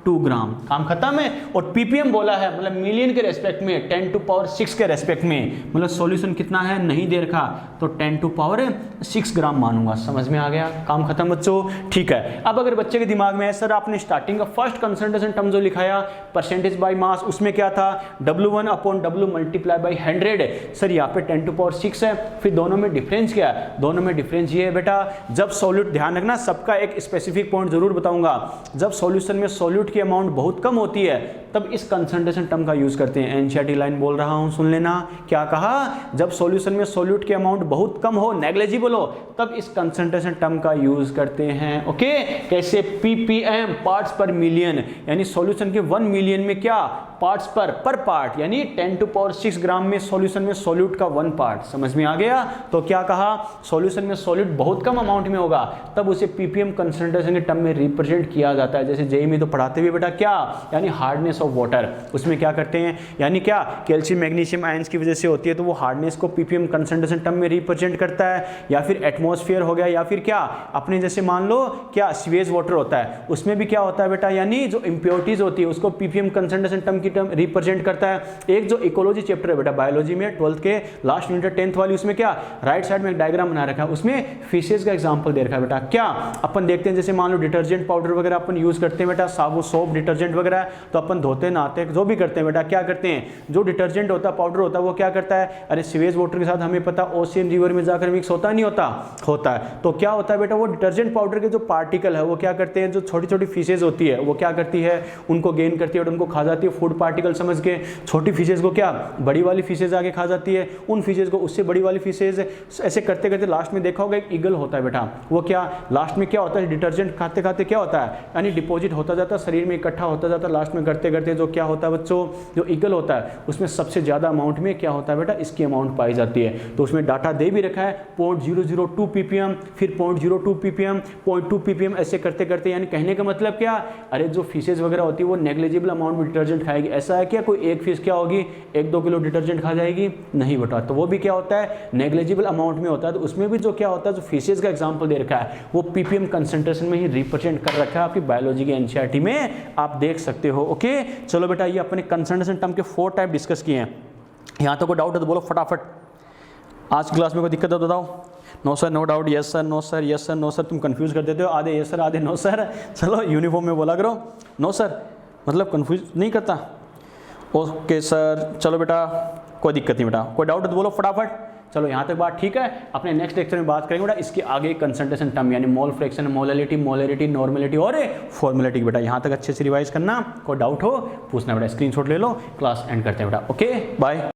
2 ग्राम, काम खत्म है। और पीपीएम बोला है, मतलब मिलियन के रेस्पेक्ट में, 10 टू पावर 6 के रेस्पेक्ट में, मतलब सॉल्यूशन कितना है नहीं दे रखा, तो 10 टू पावर 6 ग्राम मानूंगा। समझ में आ गया, काम खत्म बच्चों, ठीक है। अब अगर बच्चे के दिमाग में है सर आपने स्टार्टिंग का फर्स्ट कंसंट्रेशन टर्म जो लिखाया परसेंटेज बाय मास, उसमें क्या था, W1 upon W multiply by 100, sir यहाँ पे 10 टू पावर 6 है, फिर दोनों में डिफरेंस क्या है, दोनों में डिफरेंस ये है बेटा, जब सॉल्यूट, ध्यान रखना सबका एक स्पेसिफिक पॉइंट जरूर बताऊंगा, जब सॉल्यूशन में सॉल्यूट की अमाउंट बहुत कम होती है तब इस कंसंट्रेशन टर्म का यूज करते हैं। एनसीईआरटी लाइन बोल रहा हूं, सुन लेना, क्या कहा, जब सॉल्यूशन में सॉल्यूट की अमाउंट बहुत कम हो, नेग्लिजिबल हो, तब इस कंसंट्रेशन टर्म का यूज करते हैं, ओके। कैसे, पीपीएम, पार्ट्स पर मिलियन, यानी सॉल्यूशन के 1 मिलियन में क्या, पार्ट्स पर पार्ट, यानी 10 टू पावर 6 ग्राम में सॉल्यूशन में सॉल्यूट का 1 पार्ट। समझ में आ गया, तो क्या कहा, सॉल्यूशन में सॉल्यूट बहुत कम अमाउंट में होगा तब उसे पीपीएम कंसंट्रेशन के टर्म में रिप्रेजेंट किया जाता है। जैसे जेईई में तो पढ़ाते हुए बेटा क्या, यानी हार्डनेस ऑफ वाटर, उसमें क्या करते हैं, यानी क्या, कैल्शियम मैग्नीशियम आयंस की वजह से होती है, तो वो हार्डनेस को पीपीएम कंसंट्रेशन टर्म में रिप्रेजेंट करता है। या फिर एटमॉस्फेयर हो गया, या फिर क्या, अपने जैसे मान लो क्या सीवेज वाटर होता है, उसमें भी क्या होता है बेटा, यानी जो इंप्योरिटीज होती है उसको पीपीएम कंसंट्रेशन टर्म की टर्म रिप्रेजेंट करता है। एक जो इकोलॉजी चैप्टर है बेटा बायोलॉजी में 12th के लास्ट यूनिट 10th वाली, उसमें क्या, राइट साइड में एक डायग्राम बना रखा है, उसमें फिशेज का एग्जांपल दे रखा है बेटा। क्या अपन देखते हैं, जैसे मान लो डिटर्जेंट पाउडर वगैरह अपन यूज करते हैं बेटा, साबुन, सोप, डिटर्जेंट वगैरह, तो अपन धोते नहाते जो भी करते हैं बेटा, क्या करते हैं, जो डिटर्जेंट होता है, पाउडर होता है, वो क्या करता है, अरे सीवेज वाटर के साथ हमें पता ओशियन रिवर में जाकर मिक्स होता नहीं होता, होता है। तो क्या होता है बेटा, वो डिटर्जेंट पाउडर के जो पार्टिकल है वो क्या करते हैं, जो छोटी छोटी फिशेज होती है वो क्या करती है, उनको गेन करती है और उनको खा जाती है, फूड पार्टिकल समझ के। छोटी फिशेज को क्या, बड़ी वाली फिशेज आके खा जाती है, उन फिशेज को उससे बड़ी वाली फिशेज, ऐसे करते करते लास्ट में देखा होगा एक ईगल होता है बेटा, वो क्या लास्ट में क्या होता है, डिटर्जेंट खाते खाते क्या होता है, यानी डिपॉजिट होता जाता है, शरीर में इकट्ठा होता जाता है, लास्ट में करते करते जो क्या होता है बच्चों, जो ईगल होता है उसमें सबसे ज्यादा अमाउंट में क्या होता है बेटा, इसकी अमाउंट पाई जाती है। तो उसमें डाटा दे भी रखा है 0.002 ppm, फिर 0.02 ppm, 0.2 ppm, ऐसे करते करते, यानी कहने का मतलब क्या, अरे जो फिशेज वगैरह होती है वो नेग्लिजिबल अमाउंट में डिटर्जेंट खाएगी, जाएगी। ऐसा है क्या कोई एक फिश क्या होगी 1-2 किलो डिटर्जेंट खा जाएगी? नहीं बेटा, तो वो भी क्या होता है नेग्लिजिबल अमाउंट में होता है। तो उसमें भी जो क्या होता है, जो फिशेज का एग्जाम्पल दे रखा है वो ppm कंसंट्रेशन में ही रिप्रेजेंट कर रखा है आपकी बायोलॉजी के एनसीईआरटी में, आप देख सकते हो। ओके चलो बेटा, ये अपने कंसंट्रेशन टर्म के 4 टाइप डिस्कस किए हैं। यहाँ तो कोई डाउट है तो बोलो फटाफट। आज की क्लास में कोई दिक्कत है तो बताओ। No sir, no doubt, yes sir, no sir, yes sir, no sir. तुम कंफ्यूज कर देते हो, आधे यस सर आधे नो सर। चलो यूनिफॉर्म में बोला करो नो सर, मतलब कंफ्यूज नहीं करता। ओके सर, चलो बेटा कोई दिक्कत नहीं बेटा, कोई डाउट है तो बोलो फटाफट। चलो यहाँ तक बात ठीक है। अपने नेक्स्ट लेक्चर में बात करेंगे बेटा इसके आगे कंसंट्रेशन टर्म यानी mole fraction, molality, molarity, normality और फॉर्मेलिटी। बेटा यहाँ तक अच्छे से रिवाइज करना, कोई डाउट हो पूछना बेटा, स्क्रीनशॉट ले लो, क्लास एंड करते हैं बेटा। Okay bye.